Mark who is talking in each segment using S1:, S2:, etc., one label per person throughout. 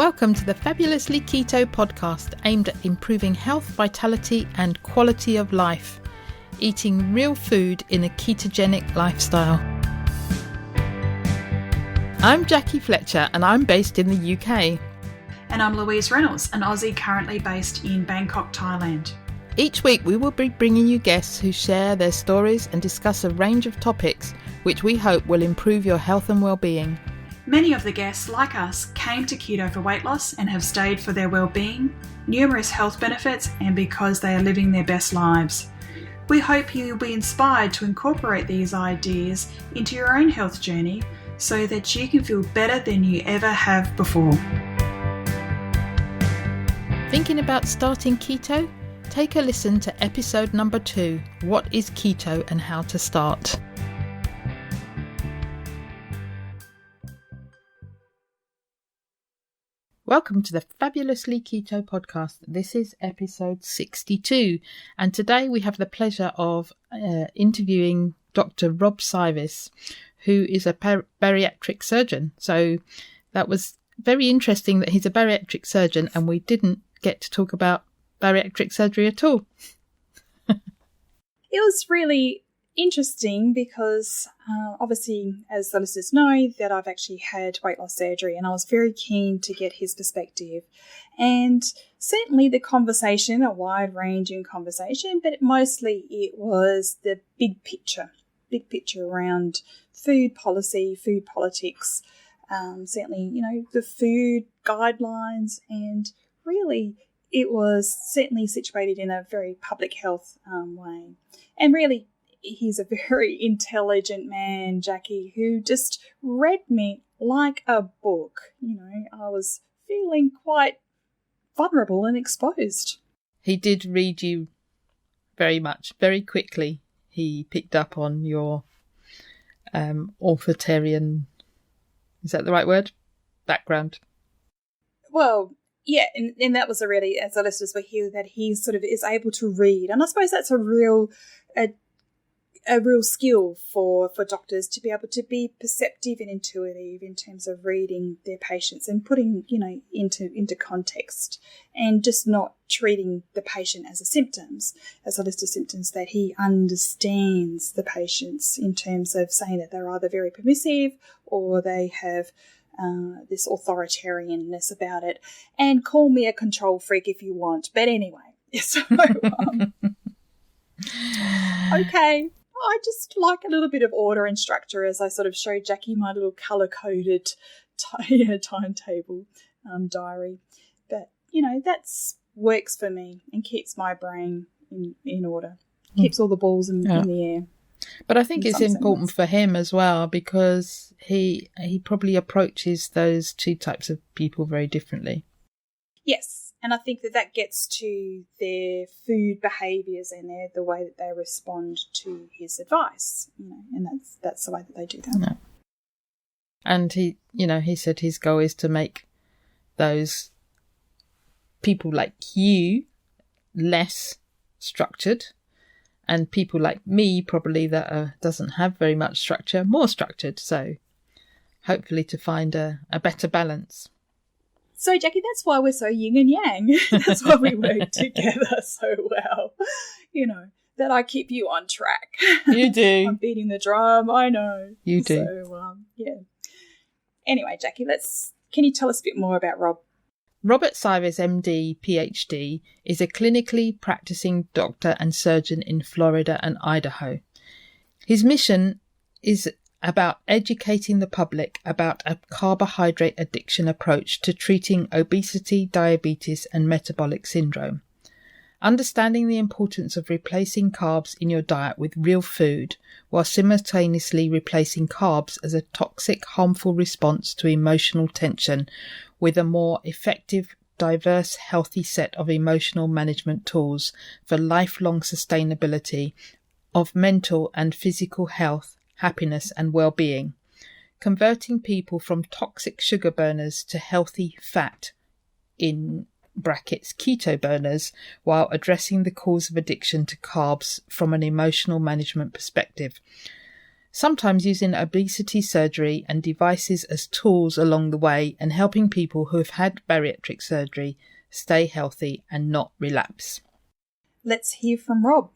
S1: Welcome to the Fabulously Keto podcast, aimed at improving health, vitality and quality of life. Eating real food in a ketogenic lifestyle. I'm Jackie Fletcher and I'm based in the UK.
S2: And I'm Louise Reynolds, an Aussie currently based in Bangkok, Thailand.
S1: Each week we will be bringing you guests who share their stories and discuss a range of topics which we hope will improve your health and well-being.
S2: Many of the guests, like us, came to keto for weight loss and have stayed for their well-being, numerous health benefits, and because they are living their best lives. We hope you'll be inspired to incorporate these ideas into your own health journey so that you can feel better than you ever have before.
S1: Thinking about starting keto? Take a listen to episode number 2, What is Keto and How to Start. Welcome to the Fabulously Keto podcast. This is episode 62, and today we have the pleasure of interviewing Dr. CYWES, who is a bariatric surgeon. So that was very interesting that he's a bariatric surgeon, and we didn't get to talk about bariatric surgery at all.
S3: It was really interesting because obviously, as the listeners know, that I've actually had weight loss surgery, and I was very keen to get his perspective. And certainly the conversation, a wide-ranging conversation, but mostly it was the big picture around food policy, food politics, certainly, the food guidelines, and really it was certainly situated in a very public health way. And really, he's a very intelligent man, Jackie, who just read me like a book. I was feeling quite vulnerable and exposed.
S1: He did read you very quickly. He picked up on your authoritarian, is that the right word? Background.
S3: Well, yeah, and that was really, as the listeners were here, that he sort of is able to read. And I suppose that's a real skill for doctors, to be able to be perceptive and intuitive in terms of reading their patients and putting, into context, and just not treating the patient as a list of symptoms, that he understands the patients in terms of saying that they're either very permissive or they have this authoritarianness about it. And call me a control freak if you want. But anyway, so okay. I just like a little bit of order and structure, as I sort of showed Jackie my little colour-coded timetable diary. But, that's works for me and keeps my brain in order. Keeps all the balls in the air.
S1: But I think it's important for him as well, because he probably approaches those two types of people very differently.
S3: Yes. And I think that gets to their food behaviours and the way that they respond to his advice, and that's the way that they do that.
S1: Yeah. And he said his goal is to make those people like you less structured, and people like me probably that doesn't have very much structure, more structured. So hopefully to find a better balance.
S3: So, Jackie, that's why we're so yin and yang. That's why we work together so well. That I keep you on track.
S1: You do.
S3: I'm beating the drum, I know.
S1: You do.
S3: So, yeah. Anyway, Jackie, can you tell us a bit more about Rob?
S1: Robert CYWES M.D. Ph.D. is a clinically practicing doctor and surgeon in Florida and Idaho. His mission is about educating the public about a carbohydrate addiction approach to treating obesity, diabetes and metabolic syndrome. Understanding the importance of replacing carbs in your diet with real food, while simultaneously replacing carbs as a toxic, harmful response to emotional tension with a more effective, diverse, healthy set of emotional management tools for lifelong sustainability of mental and physical health, happiness and well-being, converting people from toxic sugar burners to healthy fat, in brackets keto burners, while addressing the cause of addiction to carbs from an emotional management perspective. sometimes using obesity surgery and devices as tools along the way and helping people who have had bariatric surgery stay healthy and not relapse.
S3: Let's hear from Rob.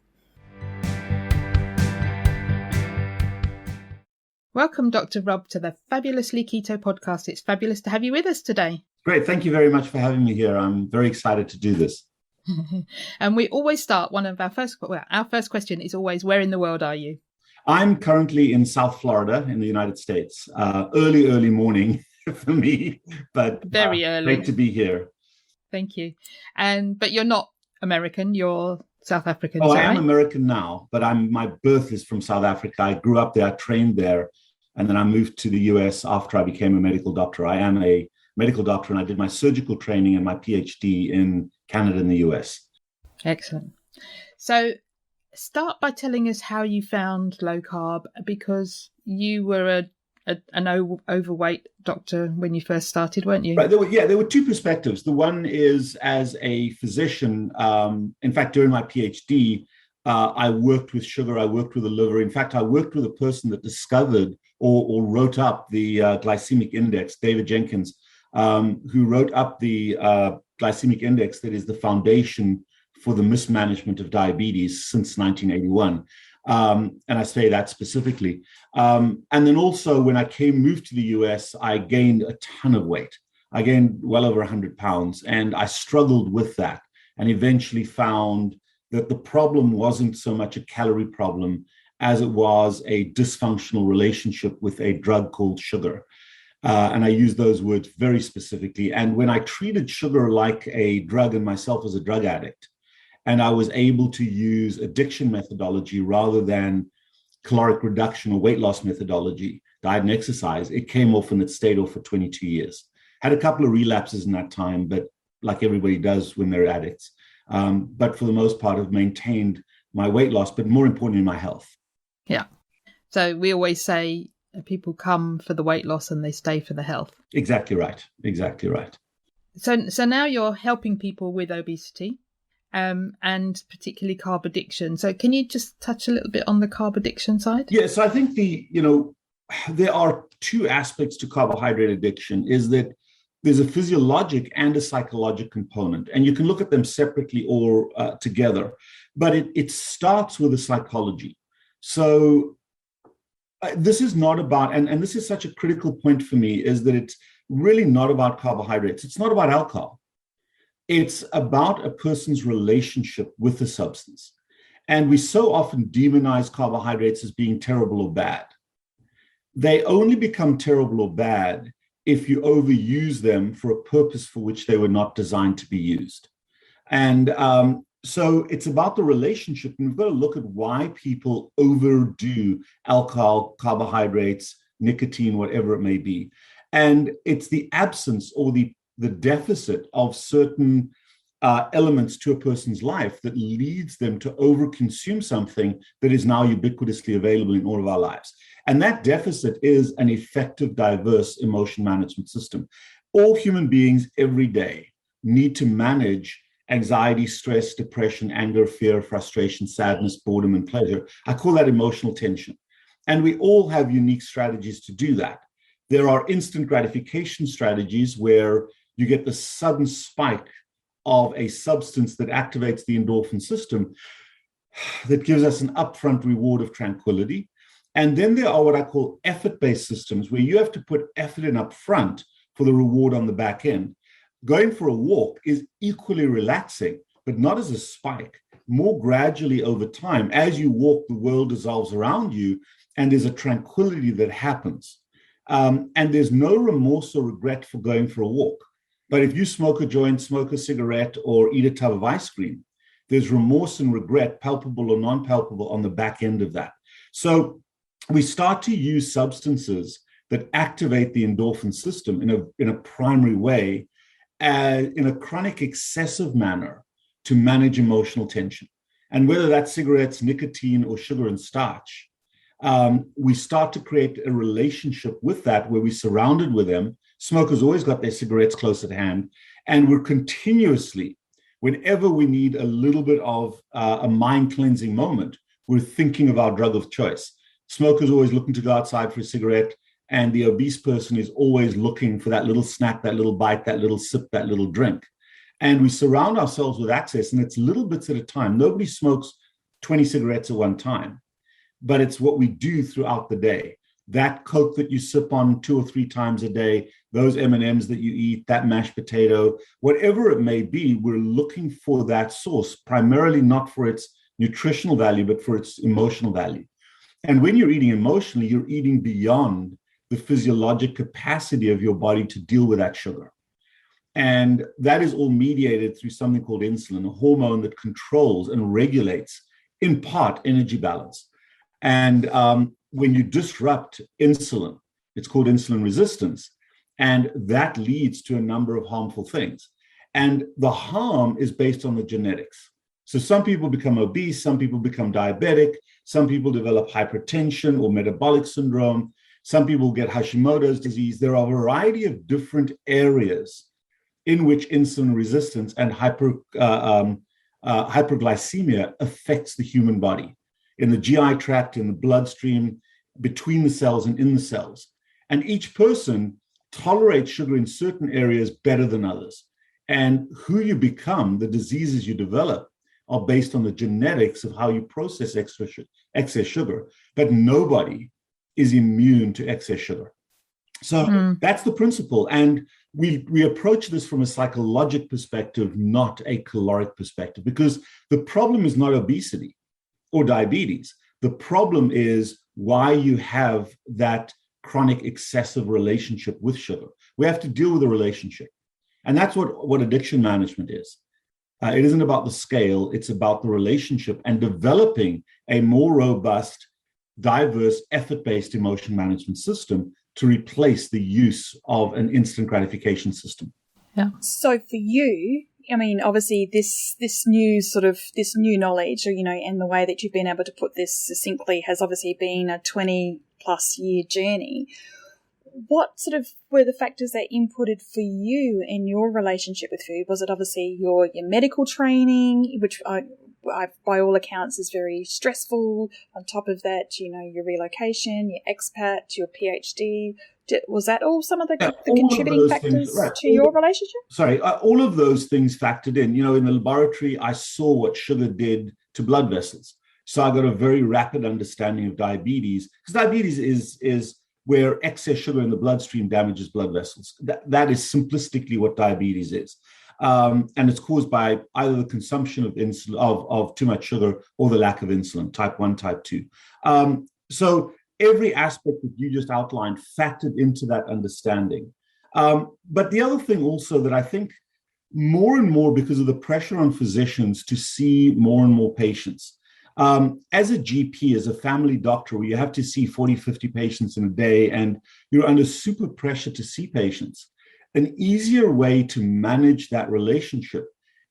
S1: Welcome, Dr. Rob, to the Fabulously Keto podcast. It's fabulous to have you with us today.
S4: Great. Thank you very much for having me here. I'm very excited to do this.
S1: And we always start our first question is always, where in the world are you?
S4: I'm currently in South Florida in the United States. Early morning for me, but
S1: very early.
S4: Great to be here.
S1: Thank you. But you're not American, you're South African.
S4: Oh, I am
S1: right?
S4: American now, but my birth is from South Africa. I grew up there, I trained there, and then I moved to the US after I became a medical doctor. I am a medical doctor, and I did my surgical training and my Ph.D. in Canada and the US.
S1: Excellent. So start by telling us how you found low carb, because you were an overweight doctor when you first started, weren't you?
S4: Right. There were two perspectives. The one is as a physician. In fact, during my PhD, I worked with sugar. I worked with the liver. In fact, I worked with a person that discovered or wrote up the glycemic index, David Jenkins, who wrote up the glycemic index that is the foundation for the mismanagement of diabetes since 1981. And I say that specifically. And then also when I moved to the US, I gained a ton of weight. I gained well over 100 pounds, and I struggled with that and eventually found that the problem wasn't so much a calorie problem as it was a dysfunctional relationship with a drug called sugar. And I use those words very specifically. And when I treated sugar like a drug and myself as a drug addict, and I was able to use addiction methodology rather than caloric reduction or weight loss methodology, diet and exercise, it came off and it stayed off for 22 years. Had a couple of relapses in that time, but like everybody does when they're addicts. But for the most part, I've maintained my weight loss, but more importantly, my health.
S1: Yeah. So we always say people come for the weight loss and they stay for the health.
S4: Exactly right. Exactly right.
S1: So now you're helping people with obesity. And particularly carb addiction. So can you just touch a little bit on the carb addiction side?
S4: Yeah, so I think there are two aspects to carbohydrate addiction, is that there's a physiologic and a psychological component, and you can look at them separately or together, but it starts with the psychology. So this is not about, and this is such a critical point for me, is that it's really not about carbohydrates. It's not about alcohol. It's about a person's relationship with the substance. And we so often demonize carbohydrates as being terrible or bad. They only become terrible or bad if you overuse them for a purpose for which they were not designed to be used. And so it's about the relationship. And we've got to look at why people overdo alcohol, carbohydrates, nicotine, whatever it may be. And it's the absence or the deficit of certain elements to a person's life that leads them to overconsume something that is now ubiquitously available in all of our lives. And that deficit is an effective, diverse emotion management system. All human beings every day need to manage anxiety, stress, depression, anger, fear, frustration, sadness, boredom, and pleasure. I call that emotional tension. And we all have unique strategies to do that. There are instant gratification strategies where you get the sudden spike of a substance that activates the endorphin system that gives us an upfront reward of tranquility. And then there are what I call effort-based systems, where you have to put effort in up front for the reward on the back end. Going for a walk is equally relaxing, but not as a spike, more gradually over time. As you walk, the world dissolves around you, and there's a tranquility that happens. And there's no remorse or regret for going for a walk. But if you smoke a joint, smoke a cigarette, or eat a tub of ice cream, there's remorse and regret, palpable or non-palpable, on the back end of that. So we start to use substances that activate the endorphin system in a primary way, in a chronic excessive manner, to manage emotional tension. And whether that's cigarettes, nicotine, or sugar and starch, we start to create a relationship with that where we're surrounded with them. Smokers always got their cigarettes close at hand, and we're continuously, whenever we need a little bit of a mind cleansing moment, we're thinking of our drug of choice. smoker's always looking to go outside for a cigarette, and the obese person is always looking for that little snack, that little bite, that little sip, that little drink. And we surround ourselves with access, and it's little bits at a time. Nobody smokes 20 cigarettes at one time, but it's what we do throughout the day. That Coke that you sip on 2 or 3 times a day, those M&Ms that you eat, that mashed potato, whatever it may be, we're looking for that source, primarily not for its nutritional value, but for its emotional value. And when you're eating emotionally, you're eating beyond the physiologic capacity of your body to deal with that sugar. And that is all mediated through something called insulin, a hormone that controls and regulates, in part, energy balance. And when you disrupt insulin, it's called insulin resistance, and that leads to a number of harmful things. And the harm is based on the genetics. So some people become obese, some people become diabetic, some people develop hypertension or metabolic syndrome, some people get Hashimoto's disease. There are a variety of different areas in which insulin resistance and hyperglycemia affects the human body, in the GI tract, in the bloodstream, between the cells and in the cells. And each person tolerates sugar in certain areas better than others. And who you become, the diseases you develop, are based on the genetics of how you process excess sugar. But nobody is immune to excess sugar. So that's the principle. And we approach this from a psychologic perspective, not a caloric perspective, because the problem is not obesity or diabetes. The problem is why you have that chronic excessive relationship with sugar. We have to deal with the relationship. And that's what addiction management is. It isn't about the scale, it's about the relationship and developing a more robust, diverse, effort-based emotion management system to replace the use of an instant gratification system.
S1: Yeah.
S3: So for you, I mean, obviously this new knowledge, and the way that you've been able to put this succinctly has obviously been a 20+ year journey. What sort of were the factors that inputted for you in your relationship with food? Was it obviously your medical training, which by all accounts is very stressful? On top of that, your relocation, your expat, your Ph.D. Was that all some of the contributing factors to your relationship?
S4: Sorry, all of those things factored in. In the laboratory, I saw what sugar did to blood vessels. So I got a very rapid understanding of diabetes, because diabetes is where excess sugar in the bloodstream damages blood vessels. That is simplistically what diabetes is. And it's caused by either the consumption of insulin, of too much sugar, or the lack of insulin, type 1, type 2. So every aspect that you just outlined factored into that understanding. But the other thing also that I think more and more, because of the pressure on physicians to see more and more patients, as a GP, as a family doctor, where you have to see 40, 50 patients in a day, and you're under super pressure to see patients, an easier way to manage that relationship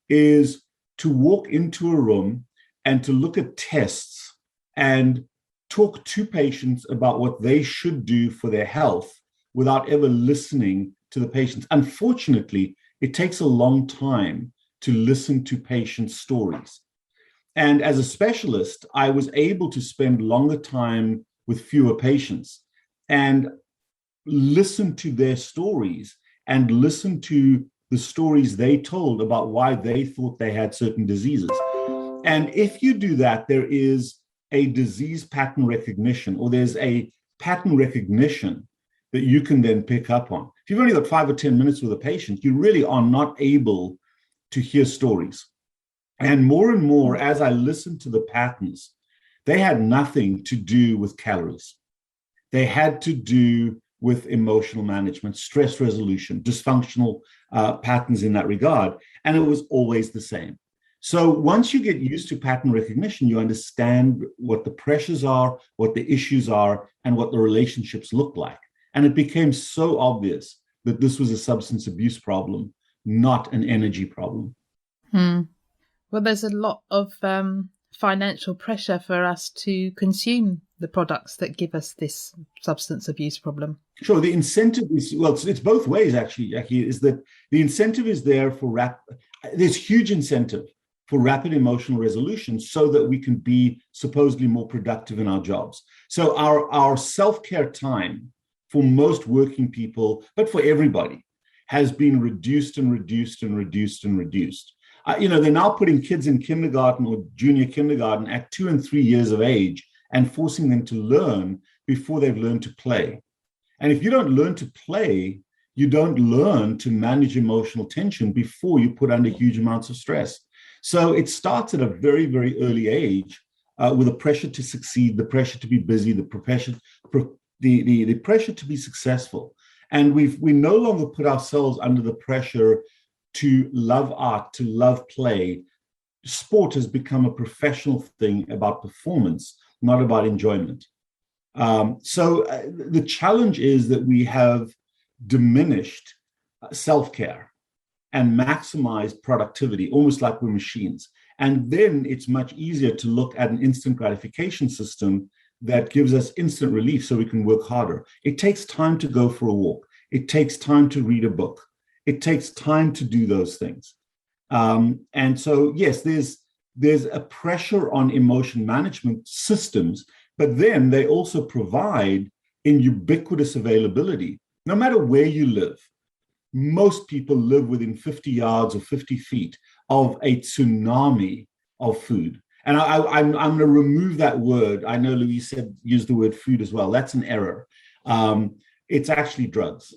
S4: is to walk into a room and to look at tests and talk to patients about what they should do for their health without ever listening to the patients. Unfortunately, it takes a long time to listen to patients' stories. And as a specialist, I was able to spend longer time with fewer patients and listen to their stories and listen to the stories they told about why they thought they had certain diseases. And if you do that, there is a disease pattern recognition, or there's a pattern recognition that you can then pick up on. If you've only got 5 or 10 minutes with a patient, you really are not able to hear stories. And more, as I listened to the patterns, they had nothing to do with calories. They had to do with emotional management, stress resolution, dysfunctional patterns in that regard. And it was always the same. So once you get used to pattern recognition, you understand what the pressures are, what the issues are, and what the relationships look like. And it became so obvious that this was a substance abuse problem, not an energy problem.
S1: Well, there's a lot of financial pressure for us to consume the products that give us this substance abuse problem.
S4: Sure. The incentive is, well, it's both ways, actually, Jackie, is that the incentive is there for there's huge incentive for rapid emotional resolution so that we can be supposedly more productive in our jobs. So our self-care time for most working people, but for everybody, has been reduced and reduced and reduced and reduced. They're now putting kids in kindergarten or junior kindergarten at 2 and 3 years of age and forcing them to learn before they've learned to play. And if you don't learn to play, you don't learn to manage emotional tension before you put under huge amounts of stress. So it starts at a very, very early age with the pressure to succeed, the pressure to be busy, the pressure to be successful. And we no longer put ourselves under the pressure to love art, to love play. Sport has become a professional thing about performance, not about enjoyment. So the challenge is that we have diminished self-care and maximized productivity, almost like we're machines. And then it's much easier to look at an instant gratification system that gives us instant relief so we can work harder. It takes time to go for a walk. It takes time to read a book. It takes time to do those things. And so, yes, there's a pressure on emotion management systems, but then they also provide in ubiquitous availability. No matter where you live, most people live within 50 yards or 50 feet of a tsunami of food. And I'm going to remove that word. I know Louise used the word food as well. That's an error. It's actually drugs.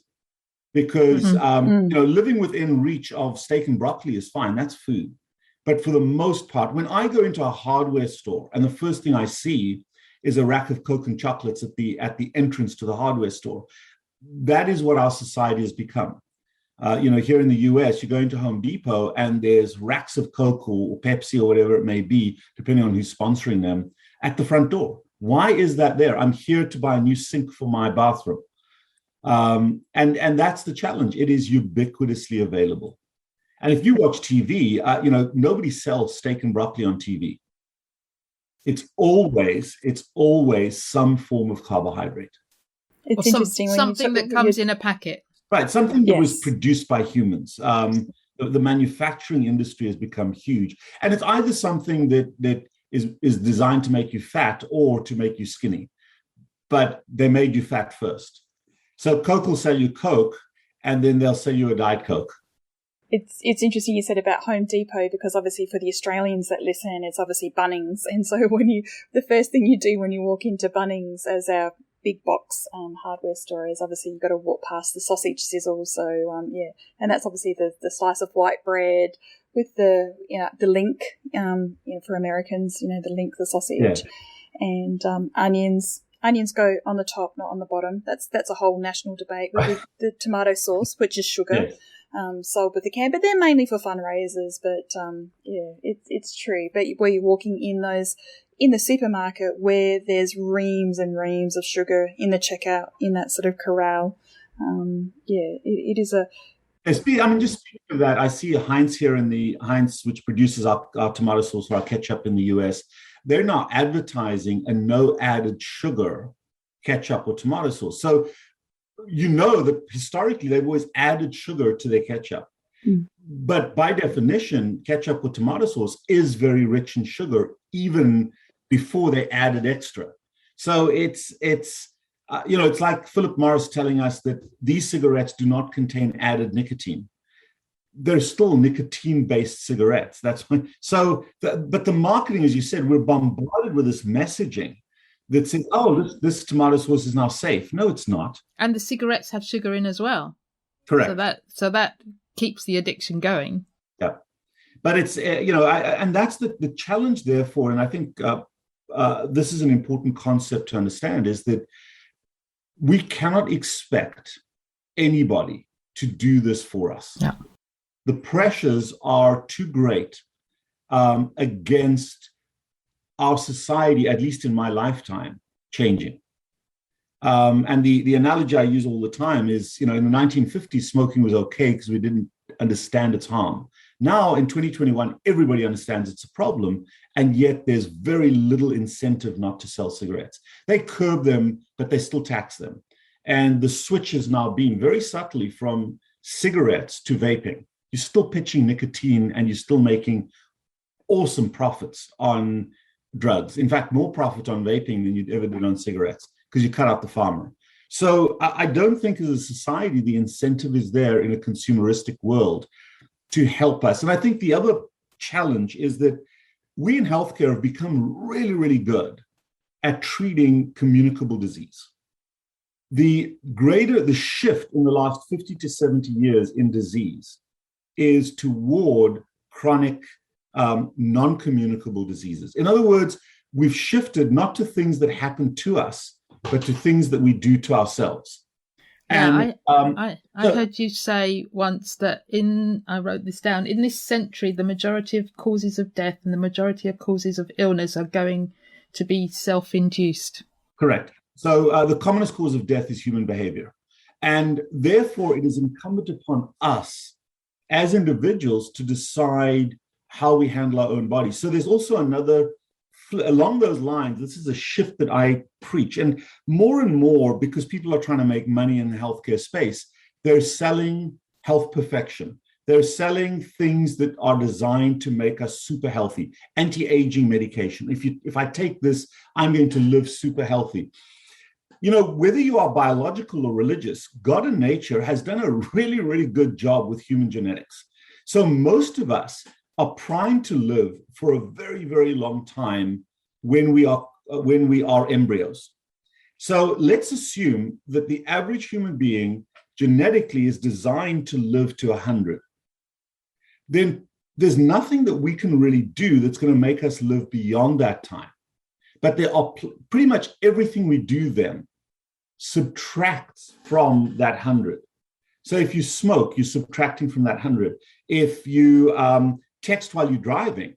S4: Because living within reach of steak and broccoli is fine. That's food. But for the most part, when I go into a hardware store and the first thing I see is a rack of Coke and chocolates at the entrance to the hardware store, that is what our society has become. Here in the US, you go into Home Depot and there's racks of Coke or Pepsi or whatever it may be, depending on who's sponsoring them, at the front door. Why is that there? I'm here to buy a new sink for my bathroom. And that's the challenge. It is ubiquitously available. And if you watch TV, nobody sells steak and broccoli on TV. It's always some form of carbohydrate.
S3: It's interesting.
S1: Something that comes in a packet.
S4: Right, something that was produced by humans. The manufacturing industry has become huge. And it's either something that is designed to make you fat or to make you skinny. But they made you fat first. So Coke will sell you Coke, and then they'll sell you a Diet Coke.
S3: It's interesting you said about Home Depot, because obviously for the Australians that listen, it's obviously Bunnings. And so the first thing you do when you walk into Bunnings as our big box hardware store is obviously you've got to walk past the sausage sizzle. So, and that's obviously the slice of white bread with the link, for Americans, the link, the sausage, and onions. Onions go on the top, not on the bottom. That's a whole national debate with the tomato sauce, which is sugar, sold with the can. But they're mainly for fundraisers. But it's true. But where you're walking in the supermarket where there's reams and reams of sugar in the checkout, in that sort of corral, it is a.
S4: Just speaking of that, I see Heinz here in the Heinz, which produces our tomato sauce, our ketchup in the US. They're now advertising a no added sugar ketchup or tomato sauce. So that historically they've always added sugar to their ketchup. But by definition, ketchup or tomato sauce is very rich in sugar, even before they added extra. So it's like Philip Morris telling us that these cigarettes do not contain added nicotine. They're still nicotine-based cigarettes. That's why. But the marketing, as you said, we're bombarded with this messaging that says, "Oh, this tomato sauce is now safe." No, it's not.
S1: And the cigarettes have sugar in as well.
S4: Correct.
S1: So that keeps the addiction going.
S4: Yeah, but it's and that's the challenge. Therefore, and I think this is an important concept to understand: is that we cannot expect anybody to do this for us.
S1: Yeah.
S4: The pressures are too great against our society, at least in my lifetime, changing. And the analogy I use all the time is, in the 1950s, smoking was okay because we didn't understand its harm. Now, in 2021, everybody understands it's a problem, and yet there's very little incentive not to sell cigarettes. They curb them, but they still tax them. And the switch is now being very subtly from cigarettes to vaping. You're still pitching nicotine and you're still making awesome profits on drugs. In fact, more profit on vaping than you'd ever did on cigarettes, because you cut out the farmer. So I don't think as a society, the incentive is there in a consumeristic world to help us. And I think the other challenge is that we in healthcare have become really, really good at treating communicable disease. The shift in the last 50 to 70 years in disease is toward chronic, non-communicable diseases. In other words, we've shifted not to things that happen to us, but to things that we do to ourselves.
S1: Yeah, I heard you say once that I wrote this down, in this century, the majority of causes of death and the majority of causes of illness are going to be self-induced.
S4: Correct. So the commonest cause of death is human behavior. And therefore, it is incumbent upon us as individuals to decide how we handle our own bodies. So there's also along those lines, this is a shift that I preach. And more, because people are trying to make money in the healthcare space, they're selling health perfection. They're selling things that are designed to make us super healthy, anti-aging medication. If I take this, I'm going to live super healthy. You know, whether you are biological or religious, God and nature has done a really, really good job with human genetics. So most of us are primed to live for a very, very long time when we are embryos. So let's assume that the average human being genetically is designed to live to 100. Then there's nothing that we can really do that's going to make us live beyond that time. But there are pretty much everything we do then subtracts from that 100. So if you smoke, you're subtracting from that 100. If you text while you're driving,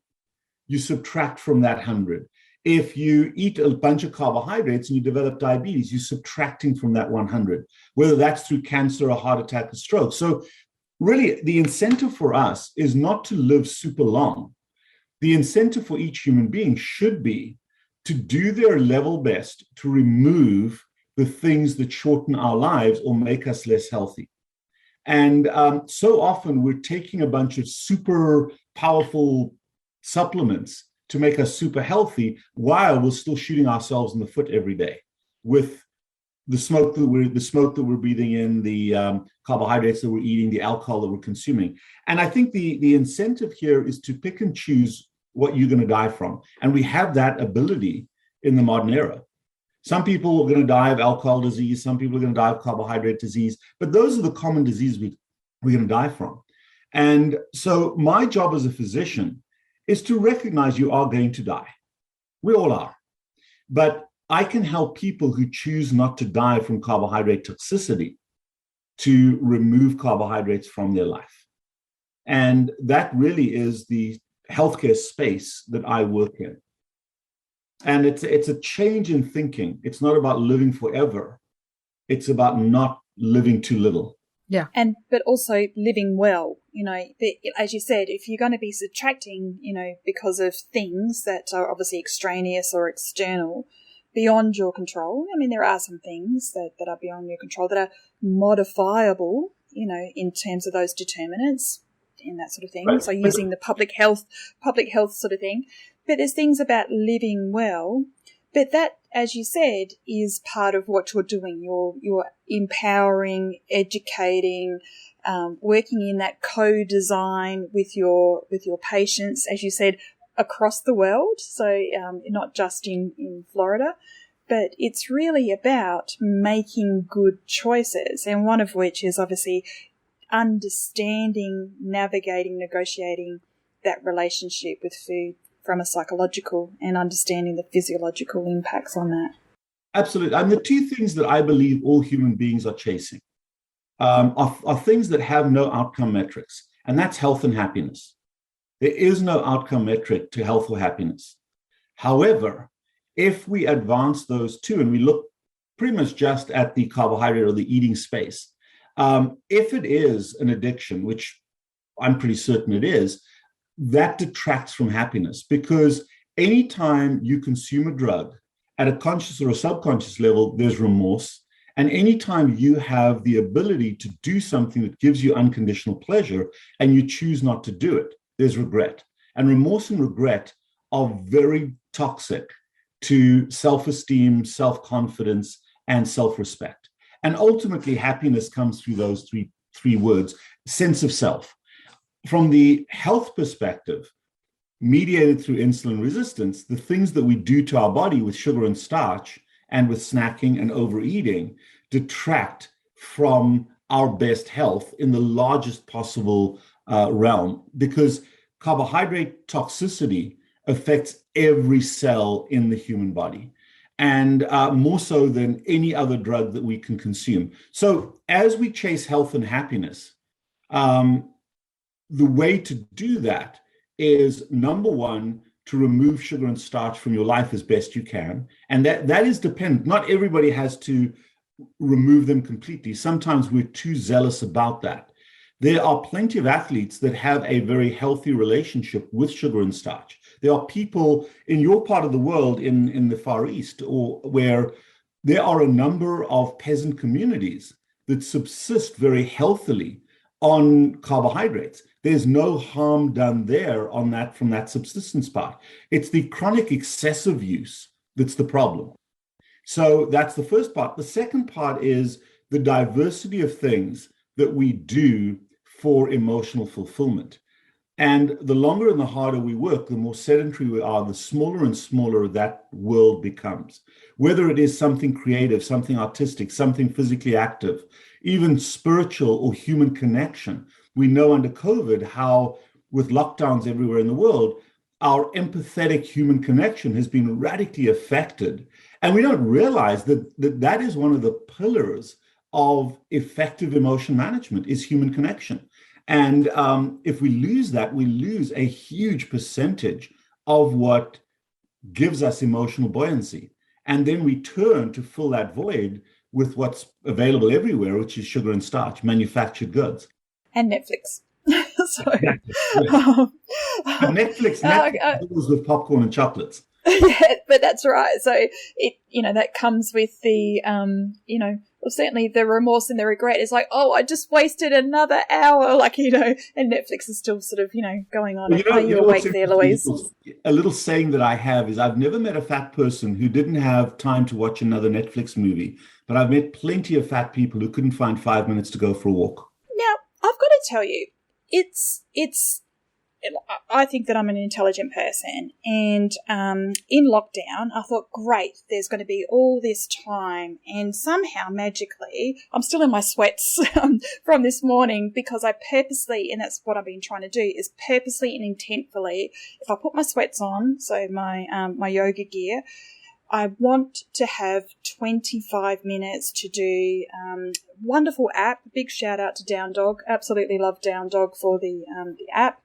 S4: you subtract from that 100. If you eat a bunch of carbohydrates and you develop diabetes, you're subtracting from that 100, whether that's through cancer, a heart attack, or stroke. So really, the incentive for us is not to live super long. The incentive for each human being should be to do their level best to remove the things that shorten our lives or make us less healthy. And so often we're taking a bunch of super powerful supplements to make us super healthy while we're still shooting ourselves in the foot every day with the smoke that we're breathing in, the carbohydrates that we're eating, the alcohol that we're consuming. And I think the incentive here is to pick and choose what you're going to die from. And we have that ability in the modern era. Some people are going to die of alcohol disease. Some people are going to die of carbohydrate disease. But those are the common diseases we're going to die from. And so my job as a physician is to recognize you are going to die. We all are. But I can help people who choose not to die from carbohydrate toxicity to remove carbohydrates from their life. And that really is the healthcare space that I work in. And it's a change in thinking. It's not about living forever. It's about not living too little.
S1: Yeah.
S3: But also living well. You know, as you said, if you're going to be subtracting, you know, because of things that are obviously extraneous or external, beyond your control. I mean, there are some things that are beyond your control that are modifiable, you know, in terms of those determinants and that sort of thing. Right. So using the public health sort of thing. But there's things about living well. But that, as you said, is part of what you're doing. You're empowering, educating, working in that co-design with your patients, as you said, across the world. So not just in Florida, but it's really about making good choices. And one of which is obviously understanding, navigating, negotiating that relationship with food from a psychological and understanding the physiological impacts on that.
S4: Absolutely. And the two things that I believe all human beings are chasing are things that have no outcome metrics, and that's health and happiness. There is no outcome metric to health or happiness. However, if we advance those two and we look pretty much just at the carbohydrate or the eating space, if it is an addiction, which I'm pretty certain it is, that detracts from happiness, because anytime you consume a drug at a conscious or a subconscious level, there's remorse. And anytime you have the ability to do something that gives you unconditional pleasure and you choose not to do it, there's regret. And remorse and regret are very toxic to self-esteem, self-confidence, and self-respect. And ultimately, happiness comes through those three words: sense of self. From the health perspective, mediated through insulin resistance, the things that we do to our body with sugar and starch and with snacking and overeating detract from our best health in the largest possible realm, because carbohydrate toxicity affects every cell in the human body, and more so than any other drug that we can consume. So as we chase health and happiness, the way to do that is, number one, to remove sugar and starch from your life as best you can. And that is dependent. Not everybody has to remove them completely. Sometimes we're too zealous about that. There are plenty of athletes that have a very healthy relationship with sugar and starch. There are people in your part of the world, in the Far East, or where there are a number of peasant communities that subsist very healthily on carbohydrates. There's no harm done there on that, from that subsistence part. It's the chronic excessive use that's the problem. So that's the first part. The second part is the diversity of things that we do for emotional fulfillment. And the longer and the harder we work, the more sedentary we are, the smaller and smaller that world becomes. Whether it is something creative, something artistic, something physically active, even spiritual or human connection. We know under COVID how, with lockdowns everywhere in the world, our empathetic human connection has been radically affected. And we don't realize that is one of the pillars of effective emotion management, is human connection. And if we lose that, we lose a huge percentage of what gives us emotional buoyancy. And then we turn to fill that void with what's available everywhere, which is sugar and starch, manufactured goods.
S3: And Netflix. So,
S4: exactly. Yeah. Netflix deals with popcorn and chocolates.
S3: Yeah, but that's right. So it, that comes with the, well, certainly the remorse and the regret is like, oh, I just wasted another hour, and Netflix is still sort of, going on.
S4: Well,
S3: Are you awake there, Louise?
S4: A little saying that I have is, I've never met a fat person who didn't have time to watch another Netflix movie, but I've met plenty of fat people who couldn't find 5 minutes to go for a walk.
S3: Now, I've got to tell you, I think that I'm an intelligent person, and in lockdown, I thought, great, there's going to be all this time, and somehow magically, I'm still in my sweats from this morning, because I purposely, and that's what I've been trying to do, is purposely and intentfully, if I put my sweats on, so my yoga gear, I want to have 25 minutes to do wonderful app. Big shout out to Down Dog. Absolutely love Down Dog for the app.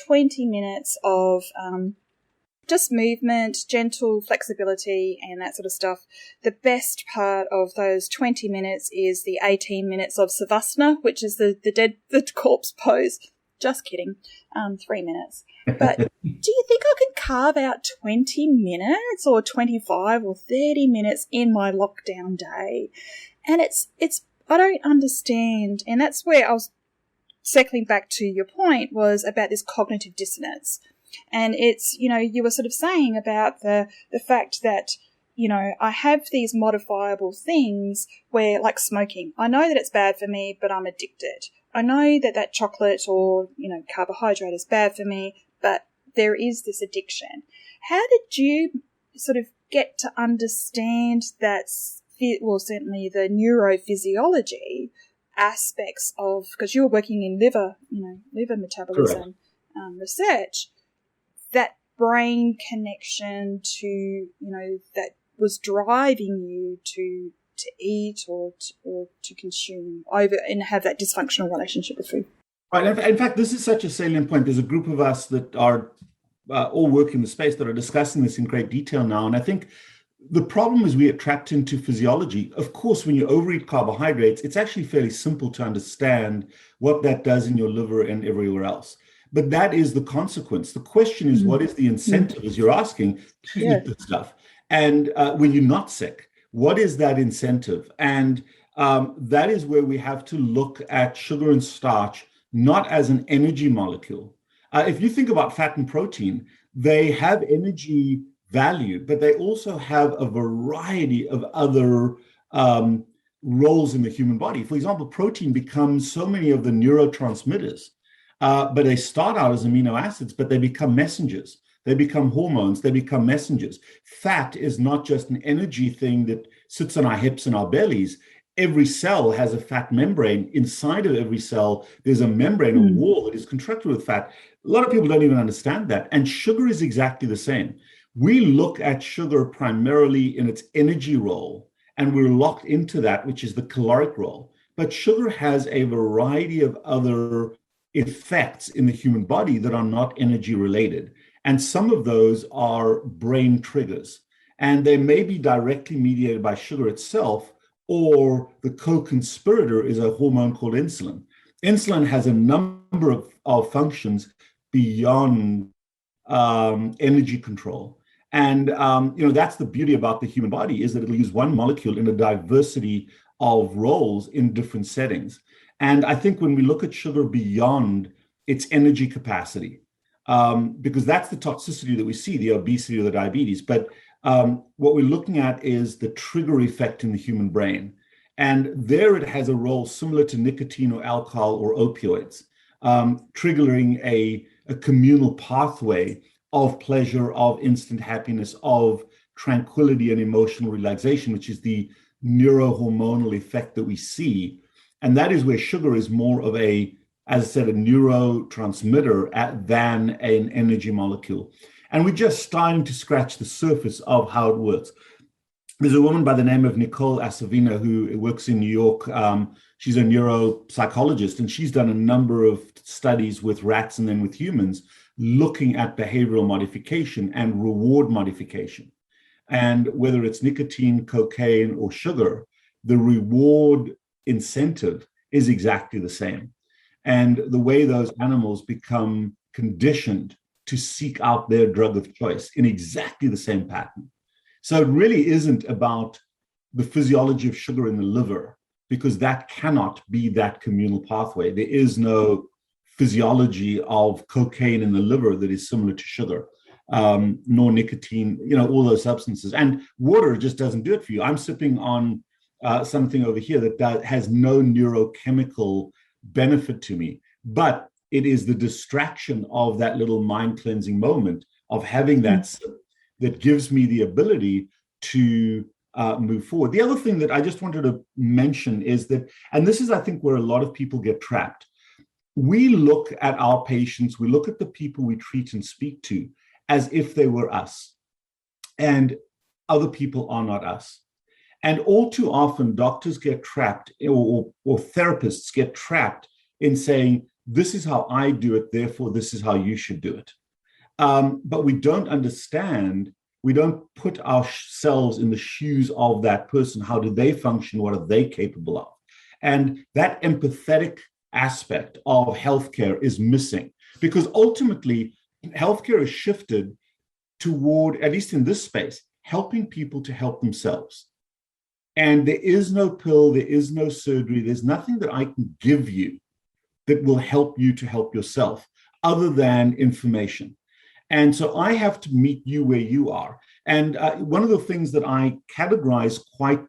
S3: 20 minutes of just movement, gentle flexibility, and that sort of stuff. The best part of those 20 minutes is the 18 minutes of Savasana, which is the corpse pose. Just kidding. 3 minutes. But do you think I can carve out 20 minutes or 25 or 30 minutes in my lockdown day? And it's I don't understand. And that's where I was circling back to your point, was about this cognitive dissonance. And it's, you were sort of saying about the fact that, I have these modifiable things where, like smoking, I know that it's bad for me, but I'm addicted. I know that chocolate or, carbohydrate is bad for me, but there is this addiction. How did you sort of get to understand that, well, certainly the neurophysiology aspects of, because you were working in liver metabolism research, that brain connection to, that was driving you to eat or to consume over and have that dysfunctional relationship with food?
S4: Right. In fact, this is such a salient point. There's a group of us that are all work in the space that are discussing this in great detail now. And I think the problem is we get trapped into physiology. Of course, when you overeat carbohydrates, it's actually fairly simple to understand what that does in your liver and everywhere else. But that is the consequence. The question is, what is the incentive, as you're asking, to eat this stuff? And when you're not sick, what is that incentive? And that is where we have to look at sugar and starch not as an energy molecule, If you think about fat and protein, they have energy value, but they also have a variety of other roles in the human body. For example, protein becomes so many of the neurotransmitters, but they start out as amino acids, but they become messengers. They become hormones, they become messengers. Fat is not just an energy thing that sits on our hips and our bellies. Every cell has a fat membrane. Inside of every cell, there's a membrane, a wall that is constructed with fat. A lot of people don't even understand that. And sugar is exactly the same. We look at sugar primarily in its energy role, and we're locked into that, which is the caloric role. But sugar has a variety of other effects in the human body that are not energy related. And some of those are brain triggers. And they may be directly mediated by sugar itself, or the co-conspirator is a hormone called insulin. Insulin has a number of functions beyond energy control. And that's the beauty about the human body, is that it'll use one molecule in a diversity of roles in different settings. And I think when we look at sugar beyond its energy capacity, because that's the toxicity that we see, the obesity or the diabetes. But what we're looking at is the trigger effect in the human brain. And there it has a role similar to nicotine or alcohol or opioids, triggering a communal pathway of pleasure, of instant happiness, of tranquility and emotional relaxation, which is the neurohormonal effect that we see. And that is where sugar is more of a, as I said, a neurotransmitter than an energy molecule. And we're just starting to scratch the surface of how it works. There's a woman by the name of Nicole Acevino who works in New York. She's a neuropsychologist, and she's done a number of studies with rats and then with humans, looking at behavioral modification and reward modification. And whether it's nicotine, cocaine, or sugar, the reward incentive is exactly the same. And the way those animals become conditioned to seek out their drug of choice in exactly the same pattern. So it really isn't about the physiology of sugar in the liver, because that cannot be that communal pathway. There is no physiology of cocaine in the liver that is similar to sugar, nor nicotine, all those substances. And water just doesn't do it for you. I'm sipping on something over here that has no neurochemical benefit to me, but it is the distraction of that little mind cleansing moment of having that sip that gives me the ability to move forward. The other thing that I just wanted to mention is that, and this is, I think, where a lot of people get trapped. We look at our patients, we look at the people we treat and speak to as if they were us, and other people are not us. And all too often, doctors get trapped, or therapists get trapped in saying, this is how I do it, therefore this is how you should do it. But we don't understand, we don't put ourselves in the shoes of that person. How do they function? What are they capable of? And that empathetic aspect of healthcare is missing, because ultimately, healthcare is shifted toward, at least in this space, helping people to help themselves. And there is no pill, there is no surgery, there's nothing that I can give you that will help you to help yourself other than information. And so I have to meet you where you are. And one of the things that I categorize quite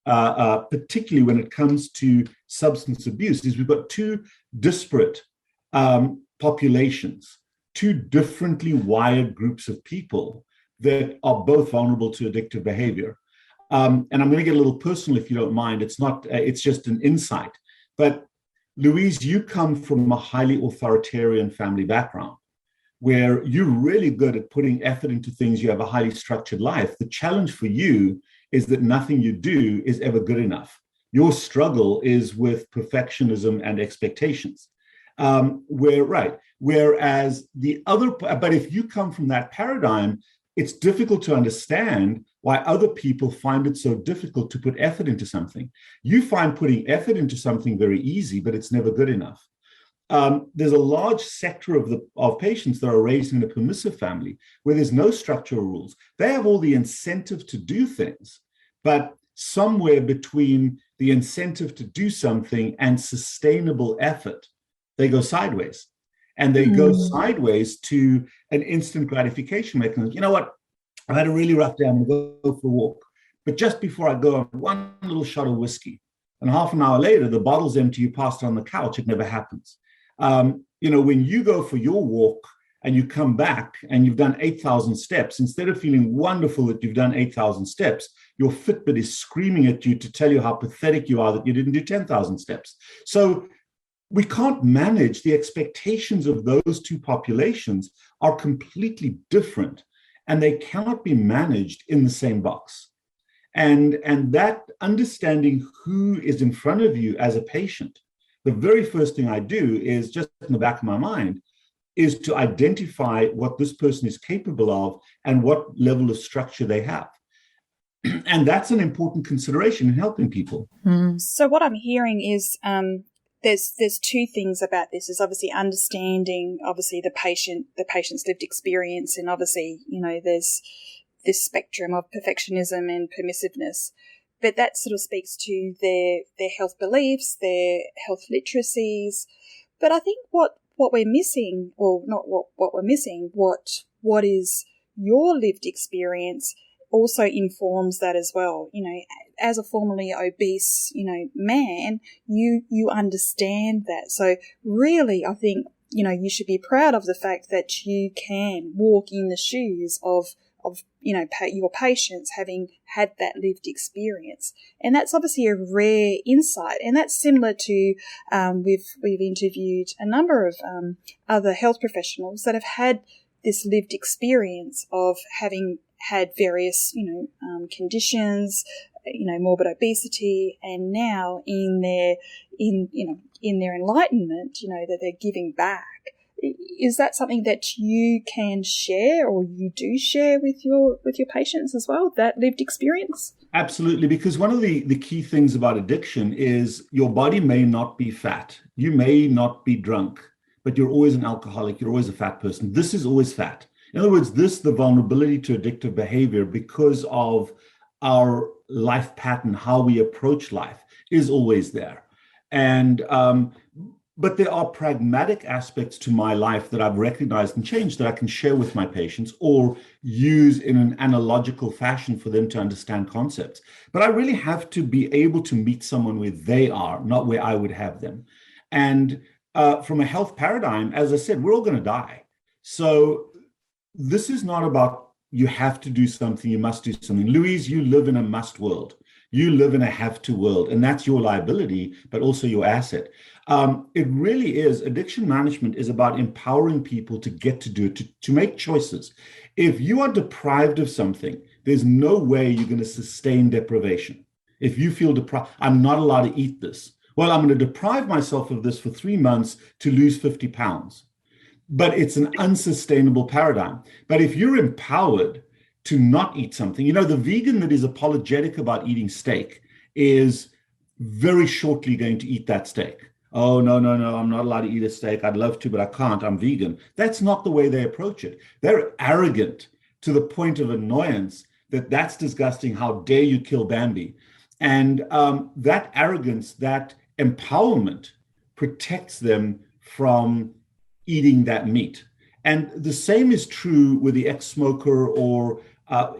S4: particularly when it comes to substance abuse is we've got two disparate populations, two differently wired groups of people that are both vulnerable to addictive behavior. And I'm going to get a little personal if you don't mind. It's just an insight. But Louise, you come from a highly authoritarian family background where you're really good at putting effort into things. You have a highly structured life. The challenge for you is that nothing you do is ever good enough. Your struggle is with perfectionism and expectations. Whereas the other, but if you come from that paradigm, it's difficult to understand why other people find it so difficult to put effort into something. You find putting effort into something very easy, but it's never good enough. There's a large sector of patients that are raised in a permissive family where there's no structural rules. They have all the incentive to do things, but somewhere between the incentive to do something and sustainable effort, they go sideways. And they go sideways to an instant gratification mechanism. You know what? I've had a really rough day. I'm going to go for a walk. But just before I go, one little shot of whiskey. And half an hour later, the bottle's empty. You passed it on the couch. It never happens. When you go for your walk and you come back and you've done 8,000 steps, instead of feeling wonderful that you've done 8,000 steps, your Fitbit is screaming at you to tell you how pathetic you are that you didn't do 10,000 steps. So we can't manage. The expectations of those two populations are completely different, and they cannot be managed in the same box. And that understanding who is in front of you as a patient, the very first thing I do is, just in the back of my mind, is to identify what this person is capable of and what level of structure they have. And that's an important consideration in helping people.
S3: So what I'm hearing is there's two things about this. Is obviously understanding, obviously, the patient's lived experience, and obviously, there's this spectrum of perfectionism and permissiveness. But that sort of speaks to their health beliefs, their health literacies. But I think what we're missing, or not what we're missing, what is your lived experience also informs that as well. As a formerly obese, man, you understand that. So really, I think, you should be proud of the fact that you can walk in the shoes of your patients having had that lived experience. And that's obviously a rare insight. And that's similar to, we've interviewed a number of other health professionals that have had this lived experience of having had various, conditions, morbid obesity, and now in their enlightenment, that they're giving back. Is that something that you can share, or you do share with your patients as well, that lived experience?
S4: Absolutely, because one of the key things about addiction is your body may not be fat. You may not be drunk, but you're always an alcoholic. You're always a fat person. This is always fat. In other words, the vulnerability to addictive behavior, because of our life pattern, how we approach life, is always there. And but there are pragmatic aspects to my life that I've recognized and changed that I can share with my patients or use in an analogical fashion for them to understand concepts. But I really have to be able to meet someone where they are, not where I would have them. And from a health paradigm, as I said, we're all going to die. So this is not about you have to do something, you must do something. Louise, you live in a must world. You live in a have to world, and that's your liability, but also your asset. It really is. Addiction management is about empowering people to get to do it, to make choices. If you are deprived of something, there's no way you're going to sustain deprivation. If you feel deprived, I'm not allowed to eat this. Well, I'm going to deprive myself of this for 3 months to lose 50 pounds. But it's an unsustainable paradigm. But if you're empowered to not eat something, the vegan that is apologetic about eating steak is very shortly going to eat that steak. Oh, no, I'm not allowed to eat a steak. I'd love to, but I can't. I'm vegan. That's not the way they approach it. They're arrogant to the point of annoyance that's disgusting. How dare you kill Bambi? And that arrogance, that empowerment protects them from eating that meat. And the same is true with the ex-smoker or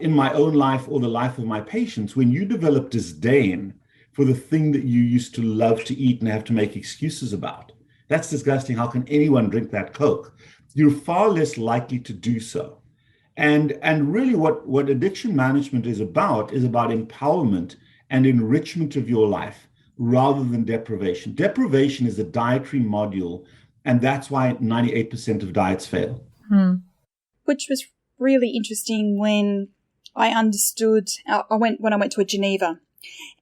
S4: in my own life or the life of my patients. When you develop disdain for the thing that you used to love to eat and have to make excuses about, that's disgusting. How can anyone drink that Coke? You're far less likely to do so. And really what addiction management is about empowerment and enrichment of your life rather than deprivation. Deprivation is a dietary module, and that's why 98% of diets fail.
S3: Which was really interesting when I understood, when I went to Geneva,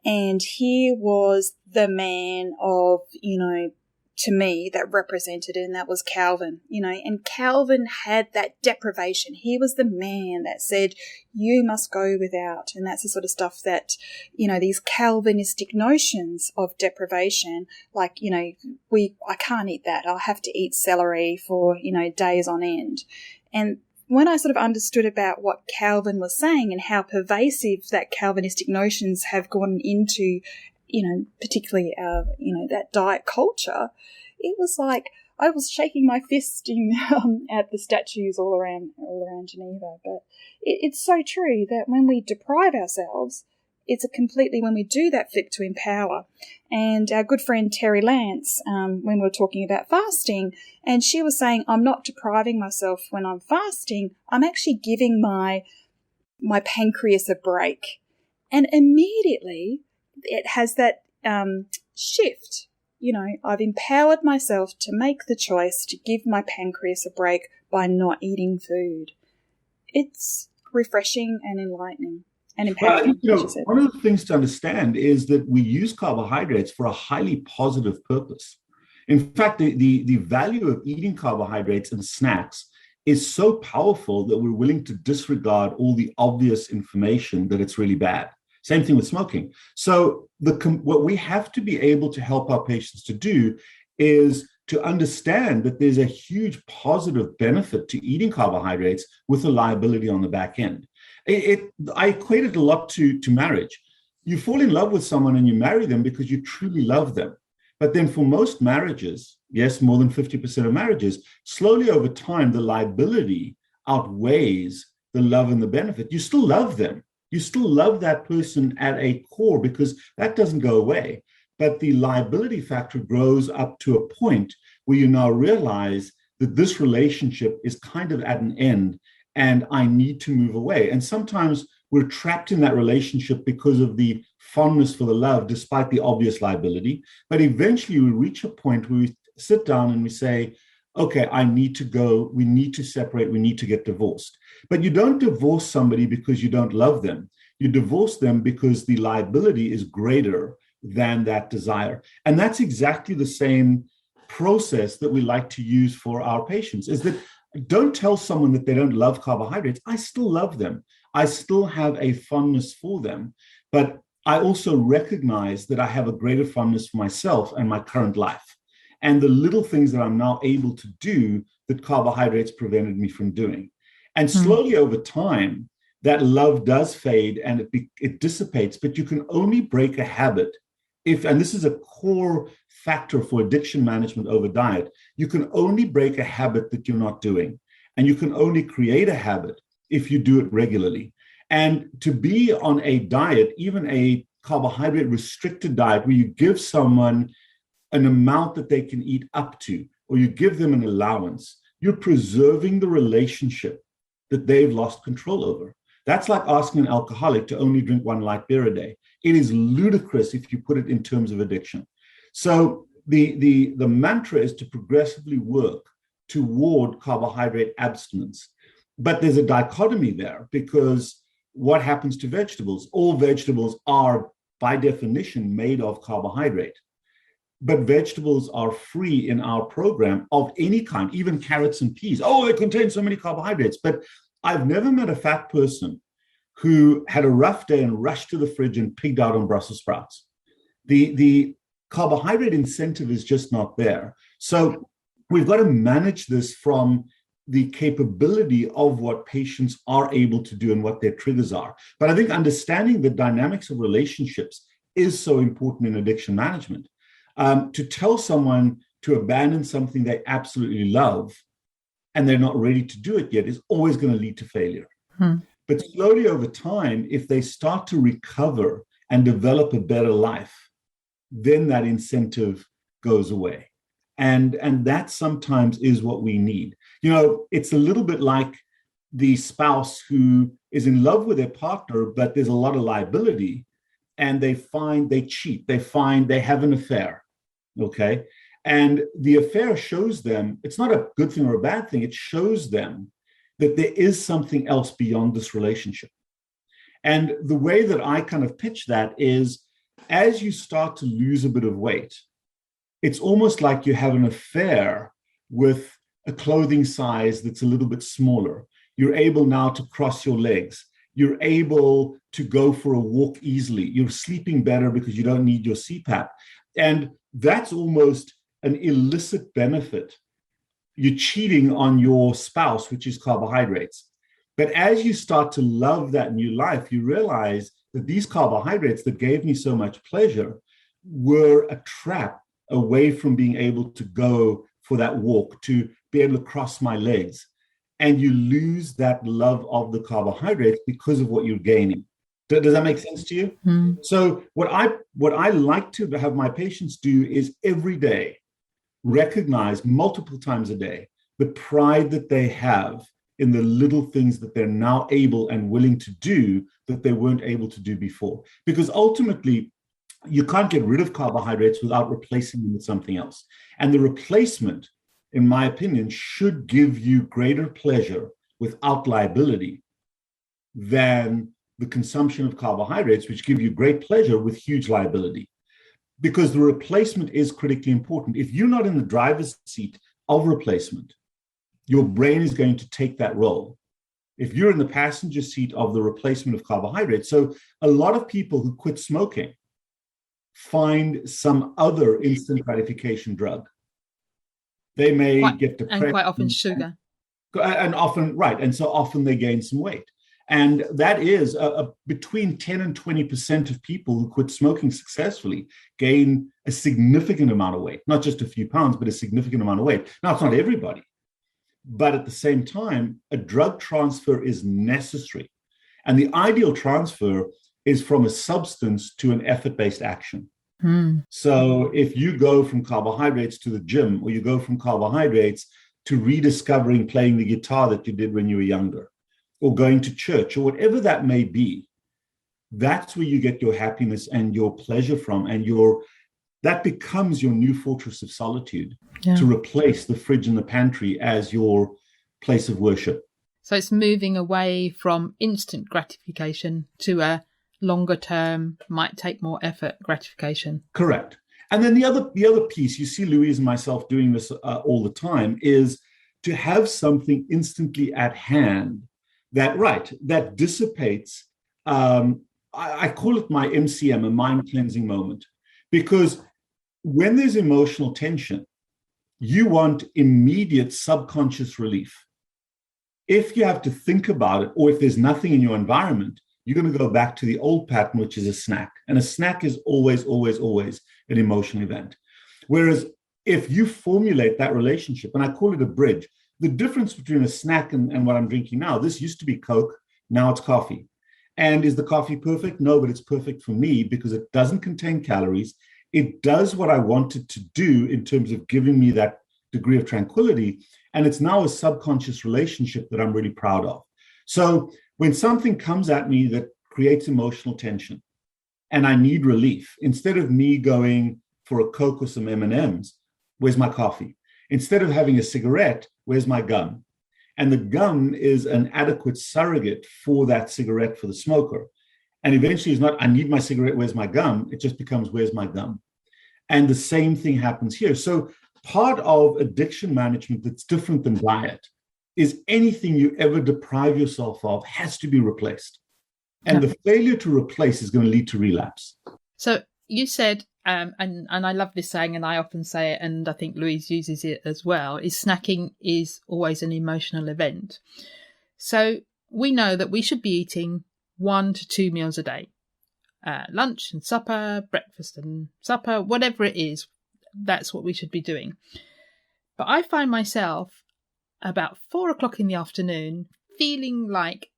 S3: and here was the man of, to me, that represented it, and that was Calvin, and Calvin had that deprivation. He was the man that said, you must go without. And that's the sort of stuff that, these Calvinistic notions of deprivation, like, I can't eat that. I'll have to eat celery for, days on end. And when I sort of understood about what Calvin was saying and how pervasive that Calvinistic notions have gone into, particularly, that diet culture, it was like I was shaking my fist at the statues all around Geneva. But it's so true that when we deprive ourselves, it's when we do that flip to empower. And our good friend Terry Lance, when we were talking about fasting, and she was saying, I'm not depriving myself when I'm fasting, I'm actually giving my pancreas a break. And immediately it has that shift. I've empowered myself to make the choice to give my pancreas a break by not eating food. It's refreshing and enlightening. And empowering,
S4: one of the things to understand is that we use carbohydrates for a highly positive purpose. In fact, the value of eating carbohydrates and snacks is so powerful that we're willing to disregard all the obvious information that it's really bad. Same thing with smoking. So what we have to be able to help our patients to do is to understand that there's a huge positive benefit to eating carbohydrates with a liability on the back end. I equate it a lot to marriage. You fall in love with someone and you marry them because you truly love them. But then for most marriages, yes, more than 50% of marriages, slowly over time, the liability outweighs the love and the benefit. You still love them. You still love that person at a core because that doesn't go away. But the liability factor grows up to a point where you now realize that this relationship is kind of at an end and I need to move away. And sometimes we're trapped in that relationship because of the fondness for the love, despite the obvious liability. But eventually we reach a point where we sit down and we say, okay, I need to go, we need to separate, we need to get divorced. But you don't divorce somebody because you don't love them. You divorce them because the liability is greater than that desire. And that's exactly the same process that we like to use for our patients, is that don't tell someone that they don't love carbohydrates. I still love them. I still have a fondness for them. But I also recognize that I have a greater fondness for myself and my current life and the little things that I'm now able to do that carbohydrates prevented me from doing. And slowly over time, that love does fade and it dissipates, but you can only break a habit and this is a core factor for addiction management over diet, you can only break a habit that you're not doing. And you can only create a habit if you do it regularly. And to be on a diet, even a carbohydrate restricted diet, where you give someone an amount that they can eat up to, or you give them an allowance, you're preserving the relationship that they've lost control over. That's like asking an alcoholic to only drink one light beer a day. It is ludicrous if you put it in terms of addiction. So the mantra is to progressively work toward carbohydrate abstinence. But there's a dichotomy there, because what happens to vegetables? All vegetables are, by definition, made of carbohydrate. But vegetables are free in our program of any kind, even carrots and peas. Oh, they contain so many carbohydrates. But I've never met a fat person who had a rough day and rushed to the fridge and pigged out on Brussels sprouts. The carbohydrate incentive is just not there. So we've got to manage this from the capability of what patients are able to do and what their triggers are. But I think understanding the dynamics of relationships is so important in addiction management. To tell someone to abandon something they absolutely love and they're not ready to do it yet is always going to lead to failure. But slowly over time, if they start to recover and develop a better life, then that incentive goes away. And that sometimes is what we need. You know, it's a little bit like the spouse who is in love with their partner, but there's a lot of liability, and they cheat, they have an affair, okay? And the affair shows them, it's not a good thing or a bad thing, it shows them that there is something else beyond this relationship. And the way that I kind of pitch that is, as you start to lose a bit of weight, it's almost like you have an affair with a clothing size that's a little bit smaller. You're able now to cross your legs. You're able to go for a walk easily. You're sleeping better because you don't need your CPAP. And that's almost an illicit benefit. You're cheating on your spouse, which is carbohydrates. But as you start to love that new life, you realize that these carbohydrates that gave me so much pleasure were a trap away from being able to go for that walk, to be able to cross my legs. And you lose that love of the carbohydrates because of what you're gaining. Does that make sense to you?
S1: Mm.
S4: So what I like to have my patients do is every day recognize multiple times a day the pride that they have in the little things that they're now able and willing to do that they weren't able to do before. Because ultimately, you can't get rid of carbohydrates without replacing them with something else. And the replacement, in my opinion, should give you greater pleasure without liability than the consumption of carbohydrates, which give you great pleasure with huge liability. Because the replacement is critically important. If you're not in the driver's seat of replacement, your brain is going to take that role. If you're in the passenger seat of the replacement of carbohydrates, so a lot of people who quit smoking find some other instant gratification drug. They may get depressed.
S1: And quite often sugar.
S4: And often, right. And so often they gain some weight. And that is between 10 and 20% of people who quit smoking successfully gain a significant amount of weight, not just a few pounds, but a significant amount of weight. Now, it's not everybody, but at the same time, a drug transfer is necessary. And the ideal transfer is from a substance to an effort-based action. So if you go from carbohydrates to the gym, or you go from carbohydrates to rediscovering playing the guitar that you did when you were younger, or going to church, or whatever that may be, that's where you get your happiness and your pleasure from, and that becomes your new fortress of solitude, to replace the fridge and the pantry as your place of worship.
S1: So it's moving away from instant gratification to a longer term, might take more effort gratification. Correct.
S4: And then the other piece, you see Louise and myself doing this all the time, is to have something instantly at hand that dissipates. I call it my MCM, a mind cleansing moment, because when there's emotional tension, you want immediate subconscious relief. If you have to think about it, or if there's nothing in your environment, you're going to go back to the old pattern, which is a snack. And a snack is always, always, always an emotional event. Whereas if you formulate that relationship, and I call it a bridge, the difference between a snack and what I'm drinking now, this used to be Coke, now it's coffee. And is the coffee perfect? No, but it's perfect for me because it doesn't contain calories. It does what I want it to do in terms of giving me that degree of tranquility. And it's now a subconscious relationship that I'm really proud of. So when something comes at me that creates emotional tension and I need relief, instead of me going for a Coke or some M&Ms, where's my coffee? Instead of having a cigarette, where's my gum? And the gum is an adequate surrogate for that cigarette for the smoker. And eventually it's not, I need my cigarette, where's my gum? It just becomes, where's my gum? And the same thing happens here. So part of addiction management that's different than diet is anything you ever deprive yourself of has to be replaced. And the failure to replace is going to lead to relapse.
S1: So you said, and I love this saying, and I often say it, and I think Louise uses it as well, is snacking is always an emotional event. So we know that we should be eating 1 to 2 meals a day. Lunch and supper, breakfast and supper, whatever it is, that's what we should be doing. But I find myself about 4 o'clock in the afternoon feeling like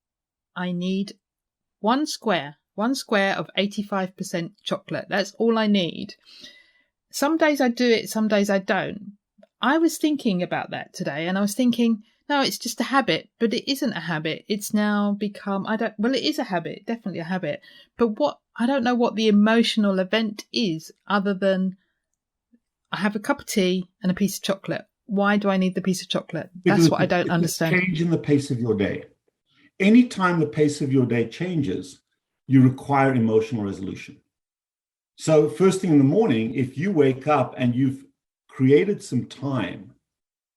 S1: I need one square of 85% chocolate. That's all I need. Some days I do it, some days I don't. I was thinking about that today, and I was thinking, no, it's just a habit, but it isn't a habit. It's now become, it is a habit, definitely a habit. But I don't know what the emotional event is other than I have a cup of tea and a piece of chocolate. Why do I need the piece of chocolate? That's what I don't understand.
S4: Change in the pace of your day. Anytime the pace of your day changes, you require emotional resolution. So first thing in the morning, if you wake up and you've created some time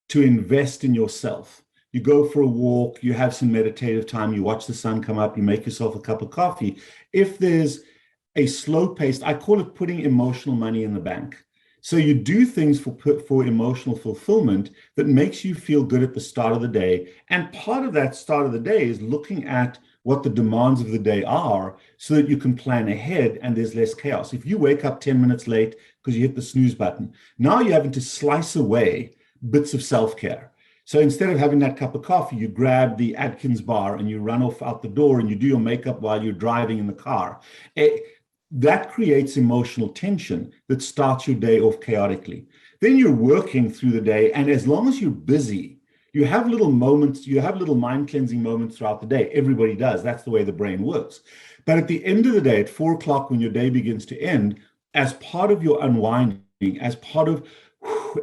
S4: to invest in yourself, you go for a walk, you have some meditative time, you watch the sun come up, you make yourself a cup of coffee. If there's a slow pace, I call it putting emotional money in the bank. So you do things for emotional fulfillment that makes you feel good at the start of the day. And part of that start of the day is looking at what the demands of the day are so that you can plan ahead and there's less chaos. If you wake up 10 minutes late because you hit the snooze button, now you're having to slice away bits of self-care. So instead of having that cup of coffee, you grab the Atkins bar and you run off out the door and you do your makeup while you're driving in the car. That creates emotional tension that starts your day off chaotically. Then you're working through the day, and as long as you're busy, you have little moments, you have little mind cleansing moments throughout the day. Everybody does. That's the way the brain works. But at the end of the day, at 4 o'clock, when your day begins to end, as part of your unwinding, as part of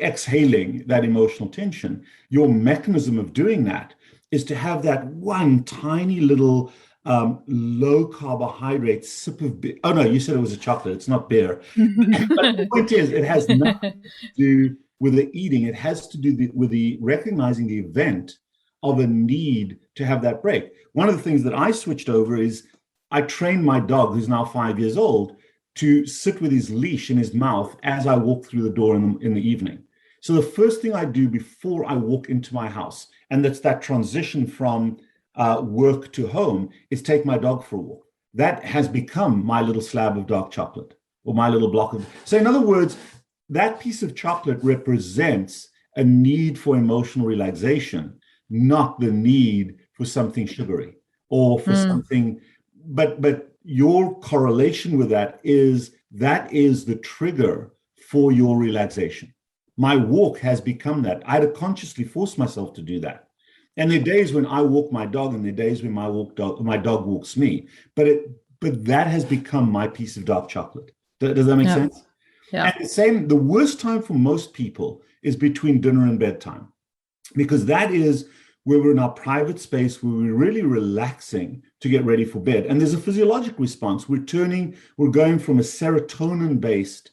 S4: exhaling that emotional tension, your mechanism of doing that is to have that one tiny little low carbohydrate sip of beer. Oh no, you said it was a chocolate. It's not beer. But the point is, it has nothing to do with the eating. It has to do with the recognizing the event of a need to have that break. One of the things that I switched over is I trained my dog, who's now 5 years old, to sit with his leash in his mouth as I walk through the door in the evening. So the first thing I do before I walk into my house, and that's that transition from work to home, is take my dog for a walk. That has become my little slab of dark chocolate, or my little block of. So in other words, that piece of chocolate represents a need for emotional relaxation, not the need for something sugary or for something. But your correlation with that is the trigger for your relaxation. My walk has become that. I had to consciously force myself to do that. And there are days when I walk my dog, and there are days when my dog walks me. But that has become my piece of dark chocolate. Does that make sense?
S1: Yeah.
S4: And the worst time for most people is between dinner and bedtime, because that is where we're in our private space, where we're really relaxing to get ready for bed. And there's a physiologic response. We're going from a serotonin-based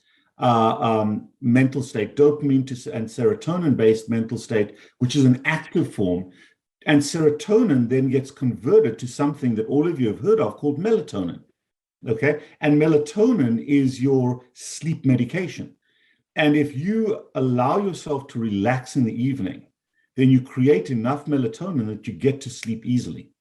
S4: mental state, dopamine and serotonin-based mental state, which is an active form. And serotonin then gets converted to something that all of you have heard of called melatonin. Okay. And melatonin is your sleep medication. And if you allow yourself to relax in the evening, then you create enough melatonin that you get to sleep easily.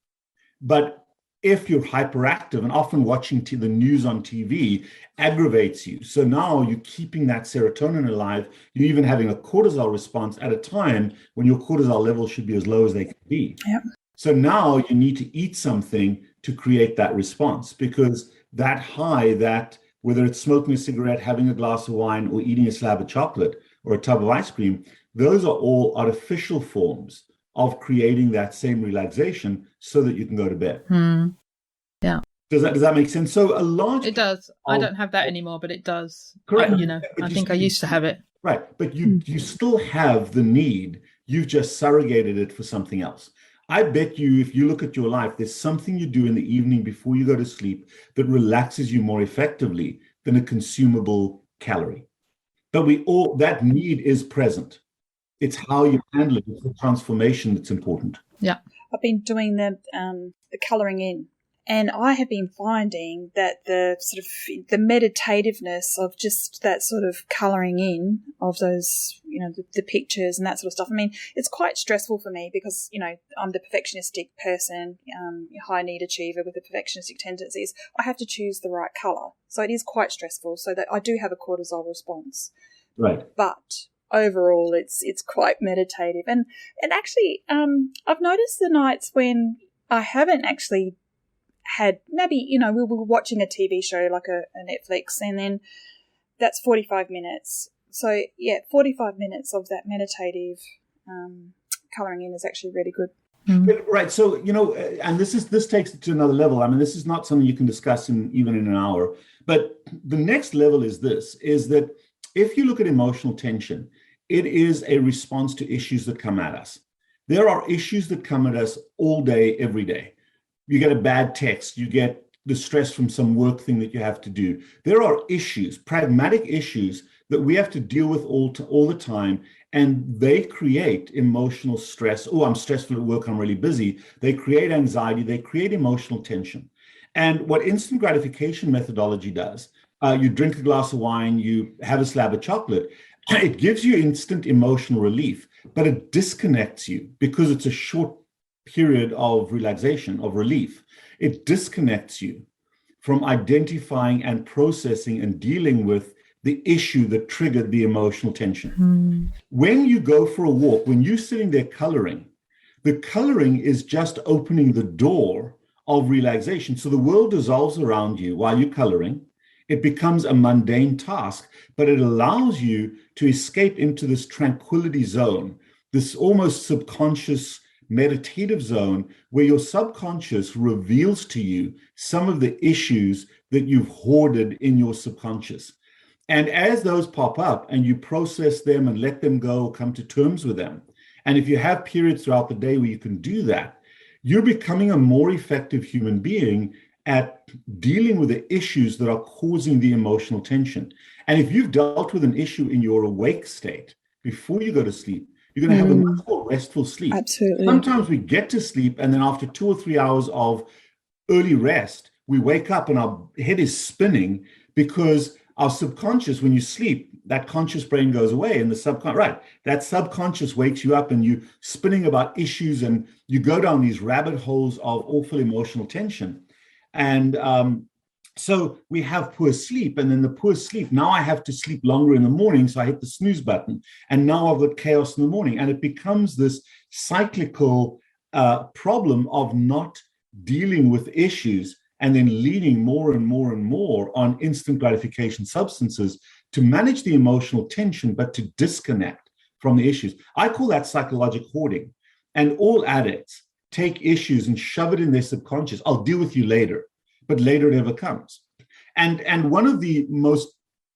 S4: But if you're hyperactive, and often watching the news on TV aggravates you, so now you're keeping that serotonin alive, you're even having a cortisol response at a time when your cortisol levels should be as low as they can be.
S3: Yep.
S4: So now you need to eat something to create that response, because that high, that whether it's smoking a cigarette, having a glass of wine, or eating a slab of chocolate or a tub of ice cream, those are all artificial forms of creating that same relaxation so that you can go to bed.
S1: Yeah.
S4: Does that make sense? So
S1: it does. I don't have that anymore, but it does.
S4: Correct.
S1: I think I used to have it.
S4: Right. But you still have the need. You've just surrogated it for something else. I bet you, if you look at your life, there's something you do in the evening before you go to sleep that relaxes you more effectively than a consumable calorie. But that need is present. It's how you handle it. It's the transformation that's important.
S1: Yeah.
S3: I've been doing the colouring in, and I have been finding that the meditativeness of just that sort of colouring in of those, the pictures and that sort of stuff. I mean, it's quite stressful for me because, I'm the perfectionistic person, high need achiever with the perfectionistic tendencies. I have to choose the right colour. So it is quite stressful, so that I do have a cortisol response.
S4: Right.
S3: But overall, it's quite meditative. And actually, I've noticed the nights when I haven't actually had, maybe, we were watching a TV show like a Netflix, and then that's 45 minutes. So, 45 minutes of that meditative colouring in is actually really good.
S4: Right. So, and this takes it to another level. I mean, this is not something you can discuss even in an hour. But the next level is that if you look at emotional tension, it is a response to issues that come at us. There are issues that come at us all day, every day. You get a bad text, you get the stress from some work thing that you have to do. There are issues, pragmatic issues that we have to deal with all the time, and they create emotional stress. Oh, I'm stressful at work, I'm really busy. They create anxiety, they create emotional tension. And what instant gratification methodology does, you drink a glass of wine, you have a slab of chocolate, it gives you instant emotional relief, but it disconnects you because it's a short period of relaxation, of relief. It disconnects you from identifying and processing and dealing with the issue that triggered the emotional tension. When you go for a walk, when you're sitting there coloring, the coloring is just opening the door of relaxation. So the world dissolves around you while you're coloring. It becomes a mundane task, but it allows you to escape into this tranquility zone, this almost subconscious meditative zone where your subconscious reveals to you some of the issues that you've hoarded in your subconscious. And as those pop up and you process them and let them go, come to terms with them, and if you have periods throughout the day where you can do that, you're becoming a more effective human being at dealing with the issues that are causing the emotional tension. And if you've dealt with an issue in your awake state before you go to sleep, you're going to have a much more restful sleep.
S3: Absolutely.
S4: Sometimes we get to sleep, and then after 2 or 3 hours of early rest, we wake up and our head is spinning because our subconscious, when you sleep, that conscious brain goes away and that subconscious wakes you up and you're spinning about issues and you go down these rabbit holes of awful emotional tension. And so we have poor sleep, and then the poor sleep, now I have to sleep longer in the morning, so I hit the snooze button, and now I've got chaos in the morning. And it becomes this cyclical problem of not dealing with issues and then leaning more and more and more on instant gratification substances to manage the emotional tension, but to disconnect from the issues. I call that psychological hoarding. And all addicts take issues and shove it in their subconscious. I'll deal with you later, but later it never comes. And one of the most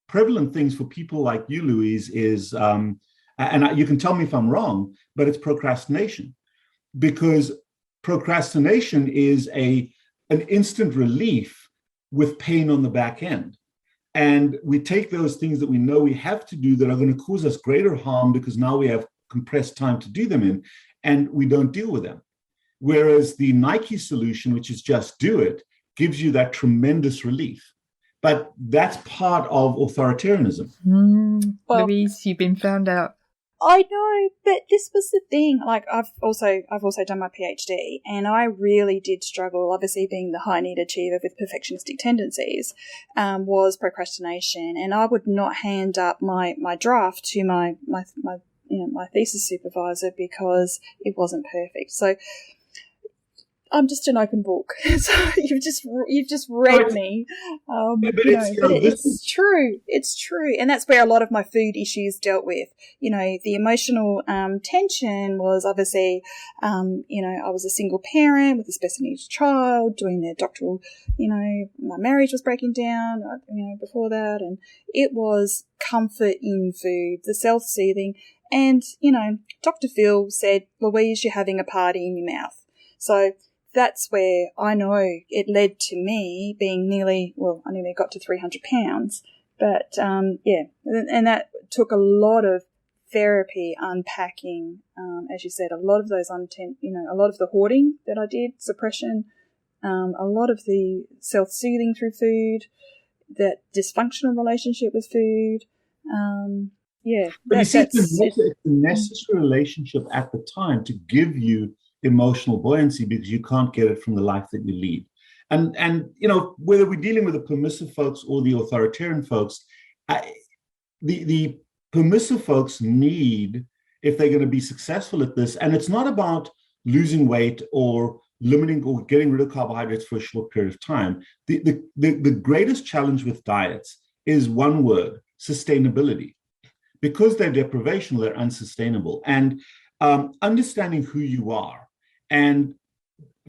S4: prevalent things for people like you, Louise, is, you can tell me if I'm wrong, but it's procrastination. Because procrastination is an instant relief with pain on the back end. And we take those things that we know we have to do that are going to cause us greater harm because now we have compressed time to do them in, and we don't deal with them. Whereas the Nike solution, which is just do it, gives you that tremendous relief. But that's part of authoritarianism.
S1: Well, Louise, you've been found out.
S3: I know, but this was the thing. Like, I've also done my Ph.D, and I really did struggle. Obviously, being the high need achiever with perfectionistic tendencies, was procrastination, and I would not hand up my draft to my thesis supervisor because it wasn't perfect. So I'm just an open book. So you've just read me. It's true. It's true. And that's where a lot of my food issues dealt with. The emotional tension was obviously, I was a single parent with a special needs child doing their doctoral, my marriage was breaking down, before that. And it was comfort in food, the self-soothing. And, Dr. Phil said, Louise, you're having a party in your mouth. So that's where I know it led to me being I nearly got to 300 pounds. But, and that took a lot of therapy, unpacking, as you said, a lot of those a lot of the hoarding that I did, suppression, a lot of the self-soothing through food, that dysfunctional relationship with food.
S4: But you see, it's a necessary relationship at the time to give you emotional buoyancy because you can't get it from the life that you lead. And whether we're dealing with the permissive folks or the authoritarian folks, the permissive folks need, if they're going to be successful at this, and it's not about losing weight or limiting or getting rid of carbohydrates for a short period of time. The greatest challenge with diets is one word: sustainability. Because they're deprivation, they're unsustainable. And understanding who you are. And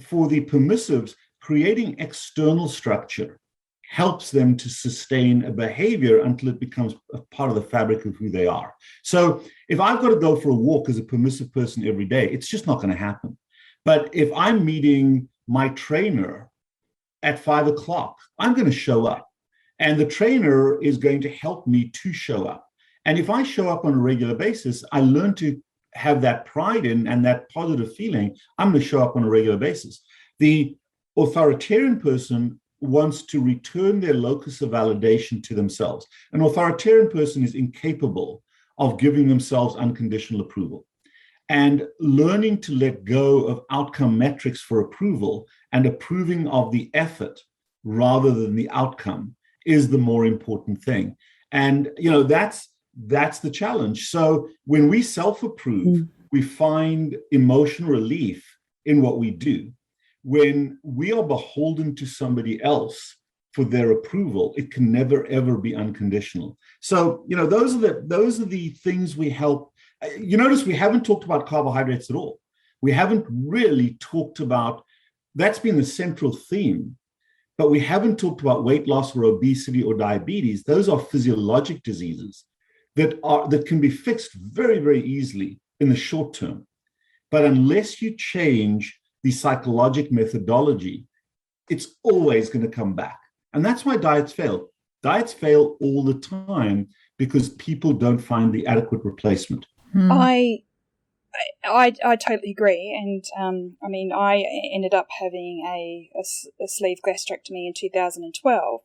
S4: for the permissives, creating external structure helps them to sustain a behavior until it becomes a part of the fabric of who they are. So if I've got to go for a walk as a permissive person every day, it's just not going to happen. But if I'm meeting my trainer at 5 o'clock, I'm going to show up. And the trainer is going to help me to show up. And if I show up on a regular basis, I learn to have that pride in and that positive feeling. I'm going to show up on a regular basis. The authoritarian person wants to return their locus of validation to themselves. An authoritarian person is incapable of giving themselves unconditional approval. And learning to let go of outcome metrics for approval and approving of the effort rather than the outcome is the more important thing. And, that's the challenge. So when we self-approve, we find emotional relief in what we do. When we are beholden to somebody else for their approval, it can never, ever be unconditional. So, those are the things we help. You notice we haven't talked about carbohydrates at all. We haven't really talked about, that's been the central theme, but we haven't talked about weight loss or obesity or diabetes. Those are physiologic diseases that can be fixed very, very easily in the short term. But unless you change the psychologic methodology, it's always going to come back. And that's why diets fail. Diets fail all the time because people don't find the adequate replacement.
S3: I totally agree. And I ended up having a sleeve gastrectomy in 2012,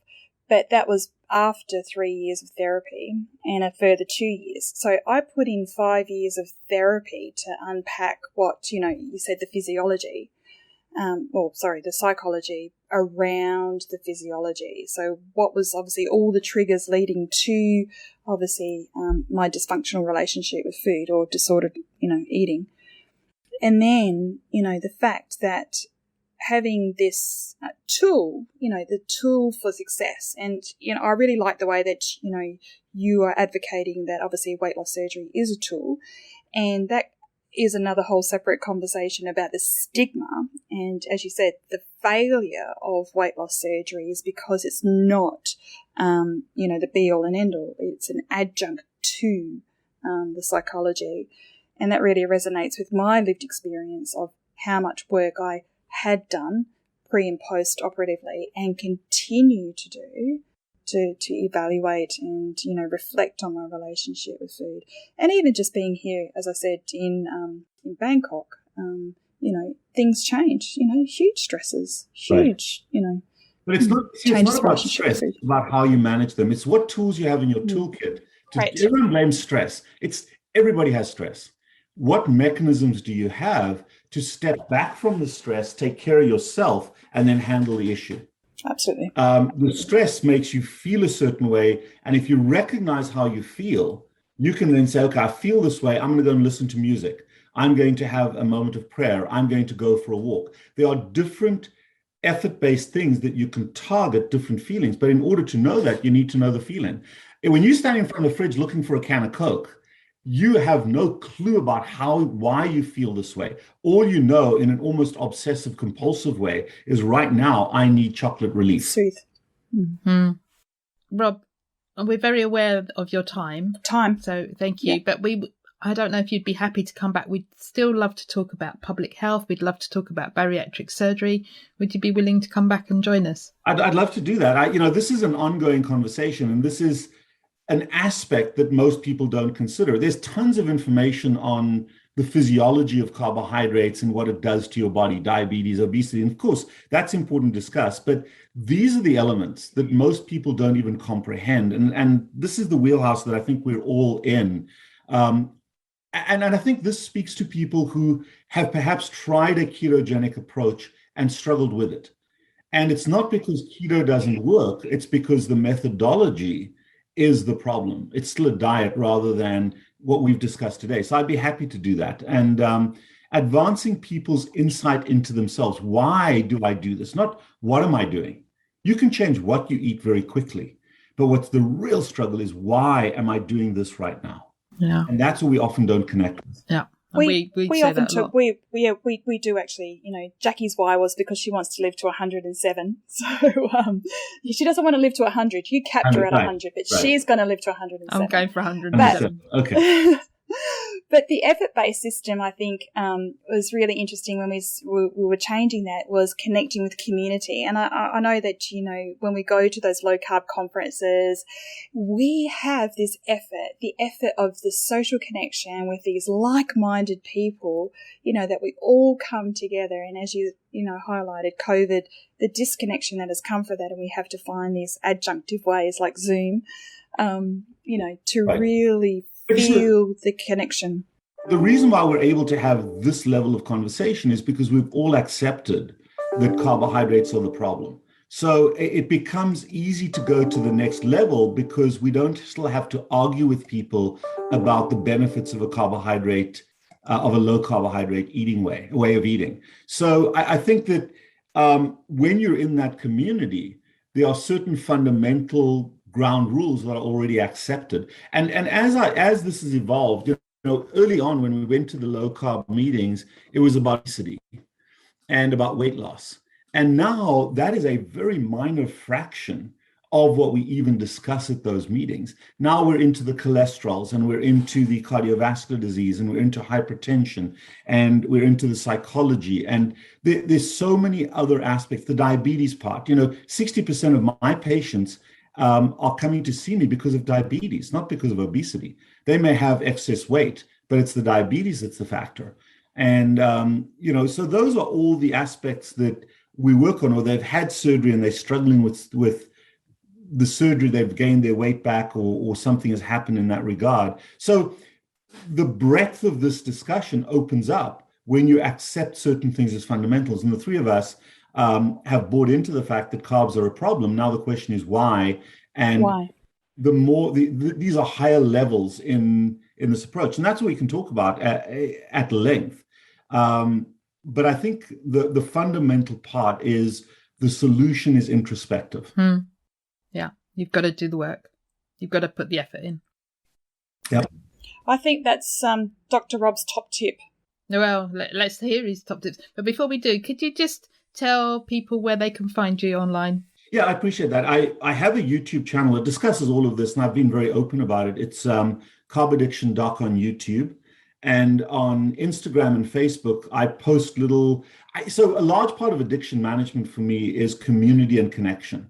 S3: but that was after 3 years of therapy and a further 2 years. So I put in 5 years of therapy to unpack what, you said the physiology, the psychology around the physiology. So what was obviously all the triggers leading to obviously my dysfunctional relationship with food or disordered, eating. And then, the fact that having this tool, the tool for success. And, I really like the way that, you are advocating that obviously weight loss surgery is a tool. And that is another whole separate conversation about the stigma. And as you said, the failure of weight loss surgery is because it's not, the be all and end all. It's an adjunct to the psychology. And that really resonates with my lived experience of how much work I had done pre and post operatively and continue to do to evaluate and, reflect on my relationship with food. And even just being here, as I said, in Bangkok, things change, huge stresses, huge, right.
S4: But it's not about stress, it's about how you manage them. It's what tools you have in your toolkit. Everyone blames stress. Everybody has stress. What mechanisms do you have to step back from the stress, take care of yourself, and then handle the issue?
S3: Absolutely.
S4: The stress makes you feel a certain way. And if you recognize how you feel, you can then say, okay, I feel this way. I'm going to go and listen to music. I'm going to have a moment of prayer. I'm going to go for a walk. There are different effort-based things that you can target different feelings. But in order to know that, you need to know the feeling. And when you stand in front of the fridge looking for a can of Coke, you have no clue about why you feel this way. All you know in an almost obsessive compulsive way is right now, I need chocolate relief.
S3: Soothe.
S1: Mm-hmm. Rob, we're very aware of your time. So thank you. Yeah. But I don't know if you'd be happy to come back. We'd still love to talk about public health. We'd love to talk about bariatric surgery. Would you be willing to come back and join us?
S4: I'd love to do that. This is an ongoing conversation, and this is an aspect that most people don't consider. There's tons of information on the physiology of carbohydrates and what it does to your body, diabetes, obesity. And of course, that's important to discuss. But these are the elements that most people don't even comprehend. And this is the wheelhouse that I think we're all in. And I think this speaks to people who have perhaps tried a ketogenic approach and struggled with it. And it's not because keto doesn't work, it's because the methodology is the problem. It's still a diet rather than what we've discussed today. So I'd be happy to do that. And advancing people's insight into themselves. Why do I do this? Not what am I doing? You can change what you eat very quickly. But what's the real struggle is why am I doing this right now?
S1: Yeah.
S4: And that's what we often don't connect with.
S1: Yeah.
S3: We often we do actually, Jackie CYWES, because she wants to live to 107. So she doesn't want to live to 100. You capped her at 100, but she's going to live to 107.
S1: I'm going for 107.
S4: Okay.
S3: But the effort-based system, I think, was really interesting when we were changing that, was connecting with community. And I know that, when we go to those low-carb conferences, we have this effort, the effort of the social connection with these like-minded people, that we all come together. And as you highlighted, COVID, the disconnection that has come for that, and we have to find these adjunctive ways like Zoom, to really feel the connection.
S4: The reason why we're able to have this level of conversation is because we've all accepted that carbohydrates are the problem. So it becomes easy to go to the next level because we don't still have to argue with people about the benefits of a carbohydrate, of a low carbohydrate eating way of eating. So I think that when you're in that community, there are certain fundamental ground rules that are already accepted. And as this has evolved, early on when we went to the low carb meetings, it was about obesity and about weight loss. And now that is a very minor fraction of what we even discuss at those meetings. Now we're into the cholesterols, and we're into the cardiovascular disease, and we're into hypertension, and we're into the psychology. And there's so many other aspects, the diabetes part. 60% of my patients are coming to see me because of diabetes, not because of obesity. They may have excess weight, but it's the diabetes that's the factor. And, so those are all the aspects that we work on, or they've had surgery and they're struggling with the surgery, they've gained their weight back, or something has happened in that regard. So the breadth of this discussion opens up when you accept certain things as fundamentals. And the three of us have bought into the fact that carbs are a problem. Now the question is why? And why? These are higher levels in this approach. And that's what we can talk about at length. But I think the fundamental part is the solution is introspective.
S1: Yeah, you've got to do the work. You've got to put the effort in.
S4: Yeah,
S3: I think that's Dr. Rob's top tip.
S1: Well, let's hear his top tips. But before we do, could you just tell people where they can find you online?
S4: Yeah, I appreciate that. I have a YouTube channel that discusses all of this, and I've been very open about it. It's Carb Addiction Doc on YouTube. And on Instagram and Facebook, I post so a large part of addiction management for me is community and connection.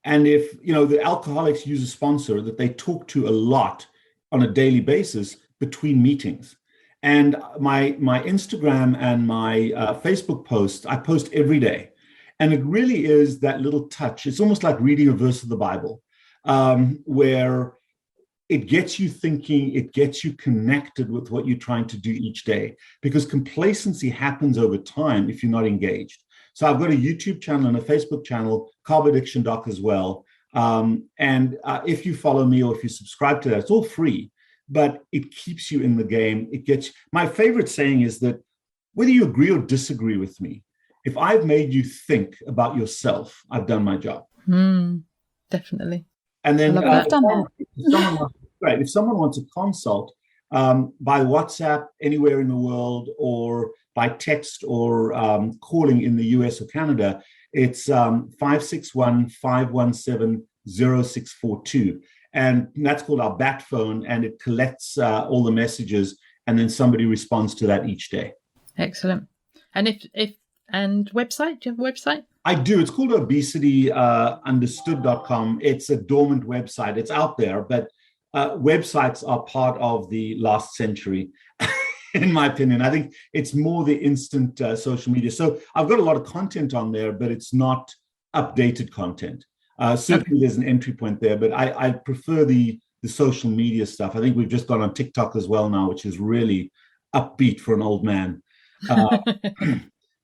S4: And if, the alcoholics use a sponsor that they talk to a lot on a daily basis between meetings. And my Instagram and my Facebook posts, I post every day. And it really is that little touch. It's almost like reading a verse of the Bible, where it gets you thinking, it gets you connected with what you're trying to do each day, because complacency happens over time if you're not engaged. So I've got a YouTube channel and a Facebook channel, Carb Addiction Doc as well. And if you follow me or if you subscribe to that, it's all free, but it keeps you in the game. My favorite saying is that whether you agree or disagree with me, if I've made you think about yourself, I've done my job.
S1: Definitely.
S4: And then
S1: if
S4: someone wants a consult by WhatsApp anywhere in the world, or by text, or calling in the US or Canada, it's 561-517-0642. And that's called our bat phone, and it collects all the messages, and then somebody responds to that each day.
S1: Excellent. And and website? Do you have a website?
S4: I do. It's called obesityunderstood.com. It's a dormant website. It's out there, but websites are part of the last century, in my opinion. I think it's more the instant social media. So I've got a lot of content on there, but it's not updated content. Certainly there's an entry point there, but I prefer the social media stuff. I think we've just gone on TikTok as well now, which is really upbeat for an old man.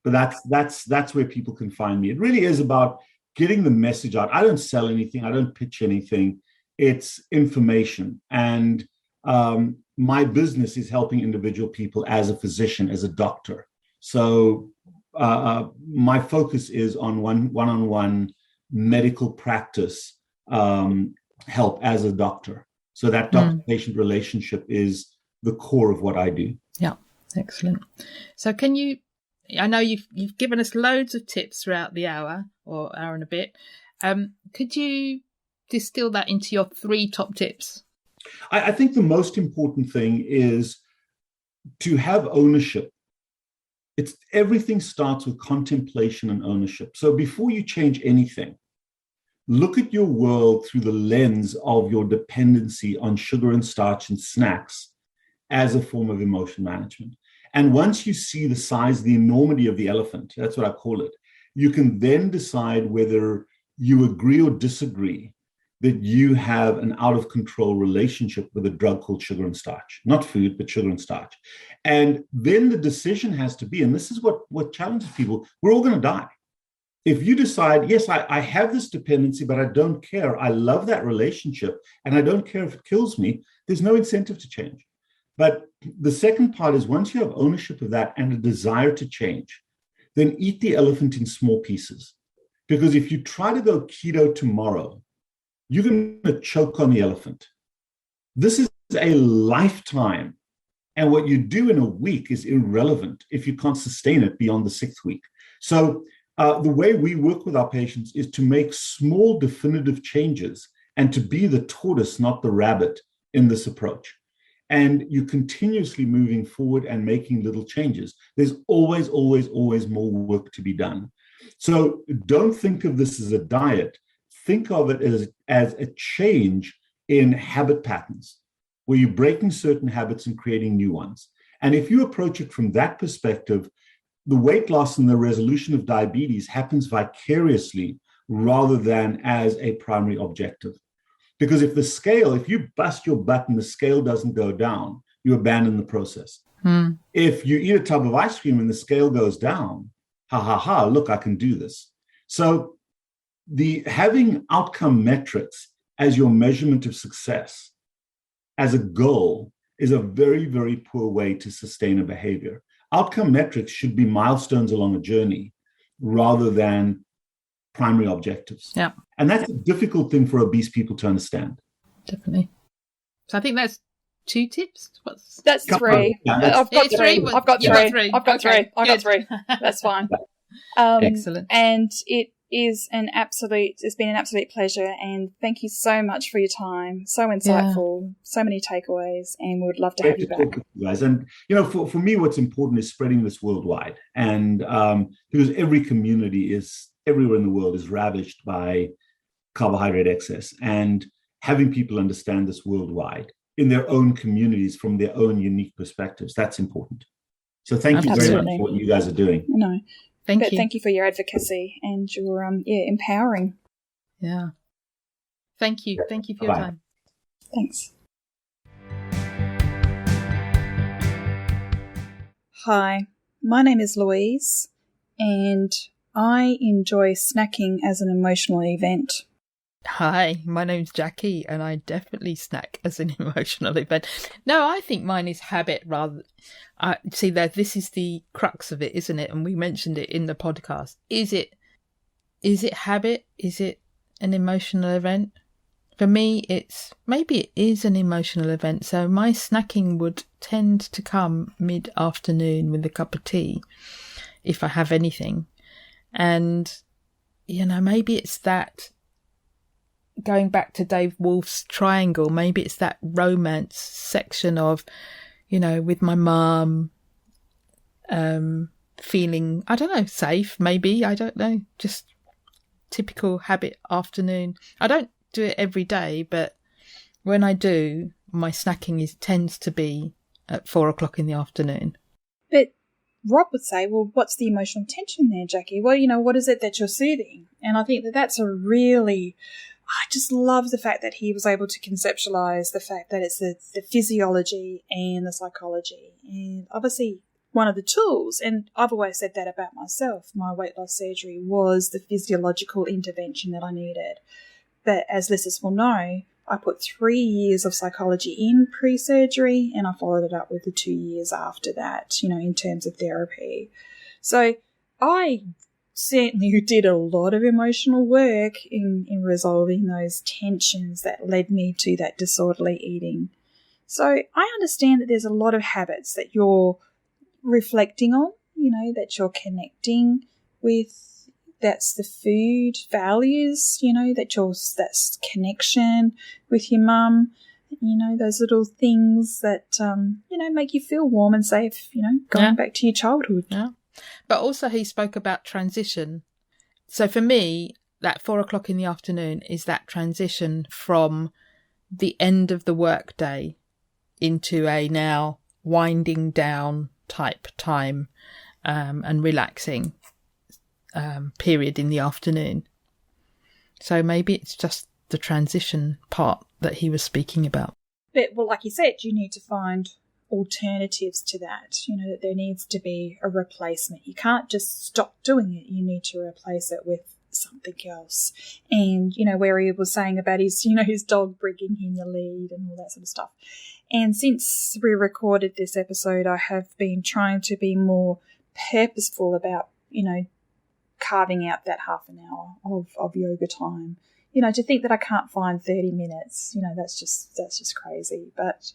S4: But that's where people can find me. It really is about getting the message out. I don't sell anything. I don't pitch anything. It's information. And my business is helping individual people as a physician, as a doctor. So my focus is on one-on-one medical practice help as a doctor. So that doctor-patient relationship is the core of what I do.
S1: Yeah, excellent. So I know you've given us loads of tips throughout the hour or hour and a bit. Could you distill that into your 3 top tips?
S4: I think the most important thing is to have ownership. Everything starts with contemplation and ownership. So before you change anything, look at your world through the lens of your dependency on sugar and starch and snacks as a form of emotion management. And once you see the size, the enormity of the elephant, that's what I call it, you can then decide whether you agree or disagree that you have an out of control relationship with a drug called sugar and starch, not food, but sugar and starch. And then the decision has to be, and this is what challenges people, we're all going to die. If you decide, yes, I have this dependency, but I don't care. I love that relationship and I don't care if it kills me. There's no incentive to change. But the second part is once you have ownership of that and a desire to change, then eat the elephant in small pieces. Because if you try to go keto tomorrow, you're going to choke on the elephant. This is a lifetime. And what you do in a week is irrelevant if you can't sustain it beyond the 6th week. So the way we work with our patients is to make small definitive changes and to be the tortoise, not the rabbit in this approach. And you're continuously moving forward and making little changes. There's always, always, always more work to be done. So don't think of this as a diet. Think of it as a change in habit patterns, where you're breaking certain habits and creating new ones. And if you approach it from that perspective, the weight loss and the resolution of diabetes happens vicariously rather than as a primary objective. Because if you bust your butt and the scale doesn't go down, you abandon the process. If you eat a tub of ice cream and the scale goes down, look, I can do this. So having outcome metrics as your measurement of success as a goal is a very, very poor way to sustain a behavior. Outcome metrics should be milestones along a journey rather than primary objectives.
S1: Yeah.
S4: And that's a difficult thing for obese people to understand.
S1: Definitely. So I think that's 2 tips.
S3: That's 3. I've got 3. I've got 3. I've got 3. I've got 3. That's fine.
S1: Excellent.
S3: And it's been an absolute pleasure, and thank you so much for your time. So insightful, so many takeaways, and we would love to have you back.
S4: You guys. And for me, what's important is spreading this worldwide, and because every community everywhere in the world is ravaged by carbohydrate excess, and having people understand this worldwide in their own communities from their own unique perspectives, that's important. So thank you very much for what you guys are doing.
S3: No.
S1: Thank you.
S3: Thank you for your advocacy and your empowering.
S1: Yeah. Thank you. Thank you for your time.
S3: Thanks. Hi, my name is Louise, and I enjoy snacking as an emotional event.
S1: Hi, my name's Jackie, and I definitely snack as an emotional event. No, I think mine is habit rather. See, this is the crux of it, isn't it? And we mentioned it in the podcast. Is it habit? Is it an emotional event? For me, maybe it is an emotional event. So my snacking would tend to come mid-afternoon with a cup of tea, if I have anything. And, maybe it's that. Going back to Dave Wolf's triangle, maybe it's that romance section of, with my mum, feeling, I don't know, safe, maybe, I don't know, just typical habit afternoon. I don't do it every day, but when I do, my snacking tends to be at 4:00 in the afternoon.
S3: But Rob would say, well, what's the emotional tension there, Jackie? Well, what is it that you're soothing? And I think that's I just love the fact that he was able to conceptualize the fact that it's the physiology and the psychology. And obviously one of the tools, and I've always said that about myself, my weight loss surgery was the physiological intervention that I needed. But as listeners will know, I put 3 years of psychology in pre-surgery, and I followed it up with the 2 years after that, in terms of therapy. So I certainly did a lot of emotional work in resolving those tensions that led me to that disorderly eating. So I understand that there's a lot of habits that you're reflecting on, that you're connecting with. That's the food values, that's connection with your mum, those little things that, make you feel warm and safe, going back to your childhood.
S1: Yeah. But also he spoke about transition. So for me, that 4:00 in the afternoon is that transition from the end of the work day into a now winding down type time and relaxing period in the afternoon. So maybe it's just the transition part that he was speaking about.
S3: But, well, like you said, you need to find alternatives to that, that there needs to be a replacement. You can't just stop doing it. You need to replace it with something else. And, where he was saying about his, his dog bringing him the lead and all that sort of stuff. And since we recorded this episode, I have been trying to be more purposeful about, carving out that half an hour of yoga time. To think that I can't find 30 minutes, that's just crazy. But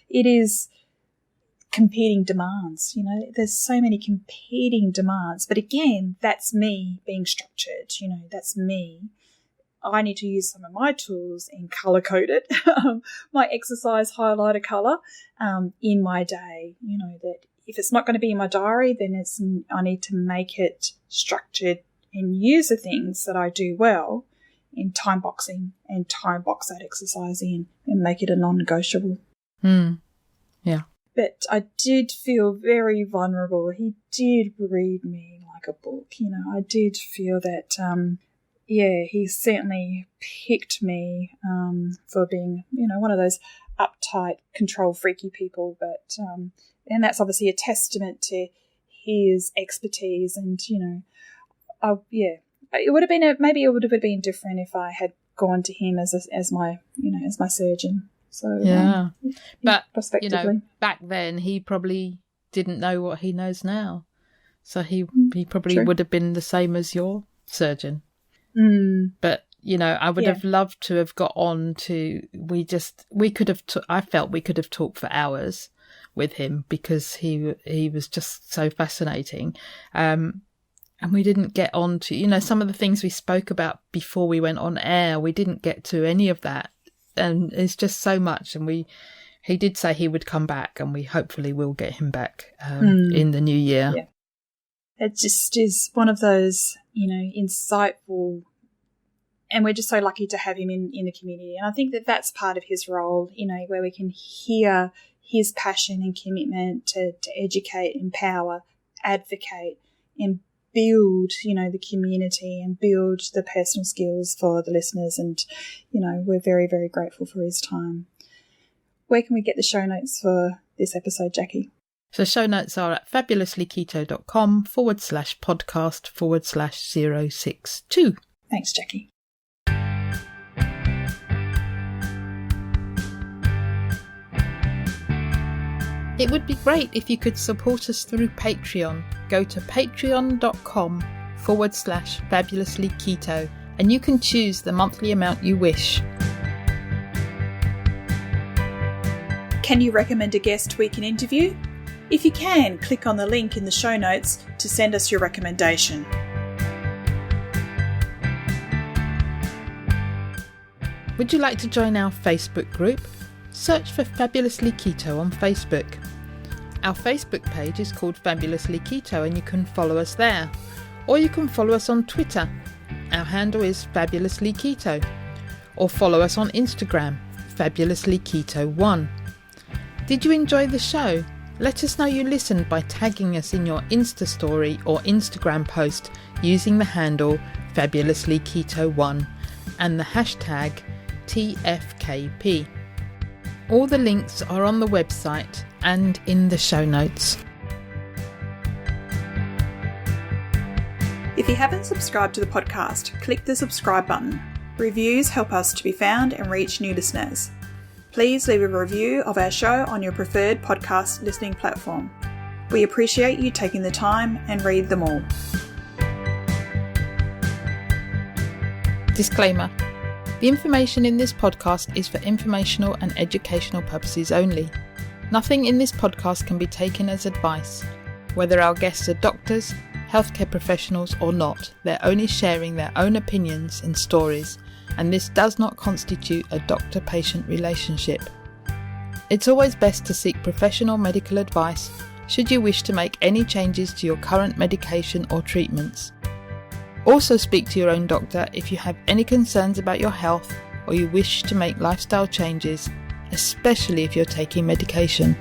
S3: it is competing demands, there's so many competing demands. But again, that's me being structured, that's me. I need to use some of my tools and color code it, my exercise highlighter color in my day, that if it's not going to be in my diary, then I need to make it structured and use the things that I do well in time boxing and time box that exercise in and make it a non-negotiable.
S1: Yeah.
S3: But I did feel very vulnerable. He did read me like a book. I did feel that, he certainly picked me for being, one of those uptight, control freaky people. But and that's obviously a testament to his expertise. And it would have been maybe it would have been different if I had gone to him as my surgeon. So
S1: but
S3: prospectively,
S1: back then he probably didn't know what he knows now, so he probably
S3: True.
S1: would have been the same as your surgeon. But I would have loved to have got on to. We could have. I felt we could have talked for hours with him because he was just so fascinating. And we didn't get on to, some of the things we spoke about before we went on air. We didn't get to any of that. And it's just so much. And he did say he would come back, and we hopefully will get him back in the new year.
S3: Yeah. It just is one of those, insightful, and we're just so lucky to have him in the community. And I think that that's part of his role, where we can hear his passion and commitment to educate, empower, advocate, and build, the community and build the personal skills for the listeners. And, we're very, very grateful for his time. Where can we get the show notes for this episode, Jackie?
S1: So show notes are at fabulouslyketo.com/podcast/062.
S3: Thanks, Jackie.
S1: It would be great if you could support us through Patreon. Go to patreon.com/fabulouslyketo and you can choose the monthly amount you wish.
S2: Can you recommend a guest we can interview? If you can, click on the link in the show notes to send us your recommendation.
S1: Would you like to join our Facebook group? Search for Fabulously Keto on Facebook. Our Facebook page is called Fabulously Keto and you can follow us there. Or you can follow us on Twitter. Our handle is Fabulously Keto. Or follow us on Instagram, Fabulously Keto 1. Did you enjoy the show? Let us know you listened by tagging us in your Insta story or Instagram post using the handle Fabulously Keto 1 and the hashtag TFKP. All the links are on the website and in the show notes.
S2: If you haven't subscribed to the podcast, click the subscribe button. Reviews help us to be found and reach new listeners. Please leave a review of our show on your preferred podcast listening platform. We appreciate you taking the time and read them all.
S1: Disclaimer. The information in this podcast is for informational and educational purposes only. Nothing in this podcast can be taken as advice. Whether our guests are doctors, healthcare professionals or not, they're only sharing their own opinions and stories, and this does not constitute a doctor-patient relationship. It's always best to seek professional medical advice should you wish to make any changes to your current medication or treatments. Also speak to your own doctor if you have any concerns about your health or you wish to make lifestyle changes, especially if you're taking medication.